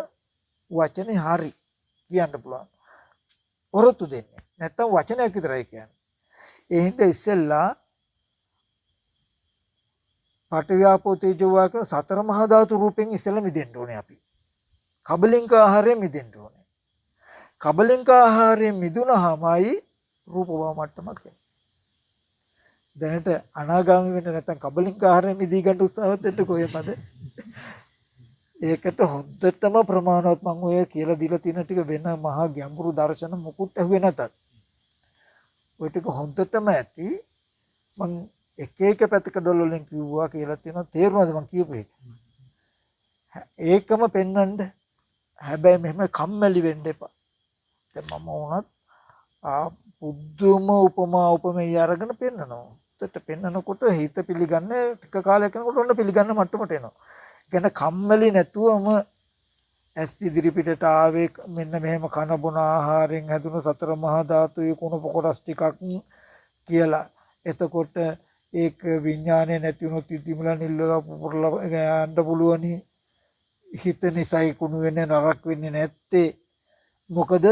[SPEAKER 1] වචනේ හරි කියන්න පුළුවන්. ඔරොත්තු දෙන්නේ. නැත්තම් වචනයක් විතරයි කියන්නේ. ඒ හින්දා ඉස්සෙල්ලා පටවියාපෝ තේජෝ වායෝ සතර මහා ධාතු රූපෙන් ඉස්සෙල්ලා මිදෙන්න ඕනේ අපි. කබලින්ක ආහාරයෙන් මිදෙන්න ඕනේ. කබලින්ක ආහාරයෙන් මිදුනහමයි රූප භව මට්ටමක් එන්නේ. දැනට අනාගාමී වෙන්න නැත්නම් කබලින්ක ආහාරයෙන් මිදී ගන්න උත්සාහවත් වෙන්න කොහෙමද? ඒකට හොද්දටම ප්‍රමාණවත් මම ඔය කියලා දීලා තියෙන ටික වෙන මහා ගැඹුරු දර්ශන මුකුත් ඇහුවේ නැතත් ඔය ටික හොද්දටම ඇති. මම එක එක පැත්තකඩවල වලින් කිව්වා කියලා තියෙනවා. තේරුණාද මම කියපු එක? ඒකම පෙන්වන්න. හැබැයි මෙහෙම කම්මැලි වෙන්න එපා. දැන් මම වුණත් පුදුම උපමා උපමේය අරගෙන පෙන්නනවා. ඒකට පෙන්නනකොට හිත පිළිගන්නේ ටික කාලයක් යනකොට ඔන්න පිළිගන්න මට්ටමට එනවා. ගැන කම්මැලි නැතුවම ඇස් ඉදිරි පිටට ආවේ මෙන්න මෙහෙම කන බොන ආහාරයෙන් හැදුණු සතර මහා ධාතුයේ කුණප කොටස් ටිකක් කියලා. එතකොට ඒක විඥානය නැති වුණොත් ඉදිමුලා නිල්ලලා පුපුරලා යන්න පුළුවනි. හිත නිසයි කුණු වෙන්නේ නරක වෙන්නේ නැත්තේ. මොකද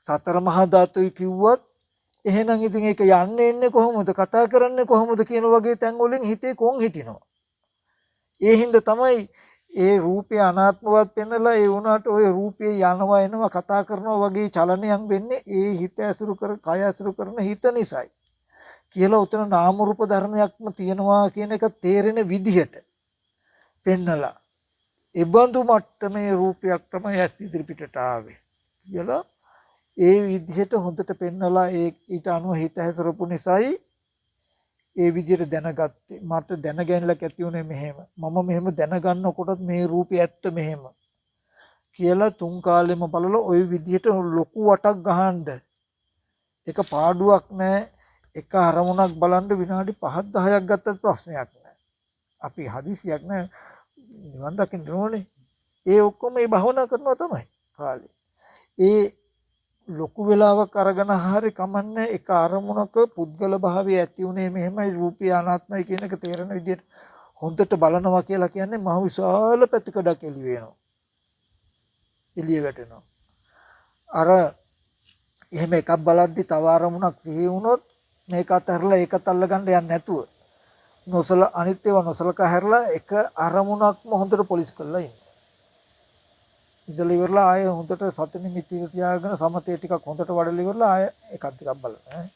[SPEAKER 1] සතර මහා ධාතුයි කිව්වත් එහෙනම් ඉතින් ඒක යන්නේ එන්නේ කොහොමද කතා කරන්නේ කොහොමද කියන වගේ තැන් වලින් හිතේ කොන් හිටිනවා. ඒ හින්දා තමයි ඒ රූපය අනාත්මවත් පෙන්නලා ඒ වුණාට ওই රූපේ යනවා එනවා කතා කරනවා වගේ චලනයක් වෙන්නේ ඒ හිත ඇසුරු කර කය ඇසුරු කරන හිත නිසායි කියලා උතන නාම රූප ධර්මයක්ම තියෙනවා කියන එක තේරෙන විදිහට පෙන්නලා ඒබඳු මට්ටමේ රූපයක් තමයි ඇස් ඉදිරි පිටට ආවේ කියලා ඒ විදිහට හොඳට පෙන්නලා ඒ ඊට අනුව හිත හැසරපු නිසායි ඒ විදිහට දැනගත්තේ. මට දැනගැනලක් ඇති උනේ මෙහෙම. මම මෙහෙම දැනගන්නකොටත් මේ රූපය ඇත්ත මෙහෙම කියලා තුන් කාලෙම බලලා ওই විදිහට ලොකු වටක් ගහන්න. ඒක පාඩුවක් නෑ. එක අරමුණක් බලන්න විනාඩි 5ක් 10ක් ගත්තත් ප්‍රශ්නයක් නෑ. අපි හදිසියක් නෑ නිවන් දකින්න ඕනේ. ඒ ඔක්කොම මේ භවනා කරනවා තමයි කාලේ. ඒ ලොකු වෙලාවක් අරගෙන හරි කමන්නේ එක අරමුණක පුද්ගල භාවය ඇති උනේ මෙහෙමයි රූපී අනාත්මයි කියන එක තේරෙන විදිහට හොඳට බලනවා කියලා කියන්නේ මහ විශාල පැතිකඩක් එළි වෙනවා. එළිය වැටෙනවා. අර එහෙම එකක් බලද්දි තව අරමුණක් සිහි වුණොත් මේක අතහැරලා ඒකත් අල්ලගන්න යන්නේ නැතුව අනිත් ඒවා නොසලකා හැරලා එක අරමුණක්ම හොඳට පොලිස් කරලා ඉන්න. ඉඳලා ඉවරලා ආයෙ හොඳට සති නිමිති තියාගෙන සමතේ ටිකක් හොඳට වඩලා ඉවරලා ආයෙ එකක් ටිකක් බලන්න ඈ.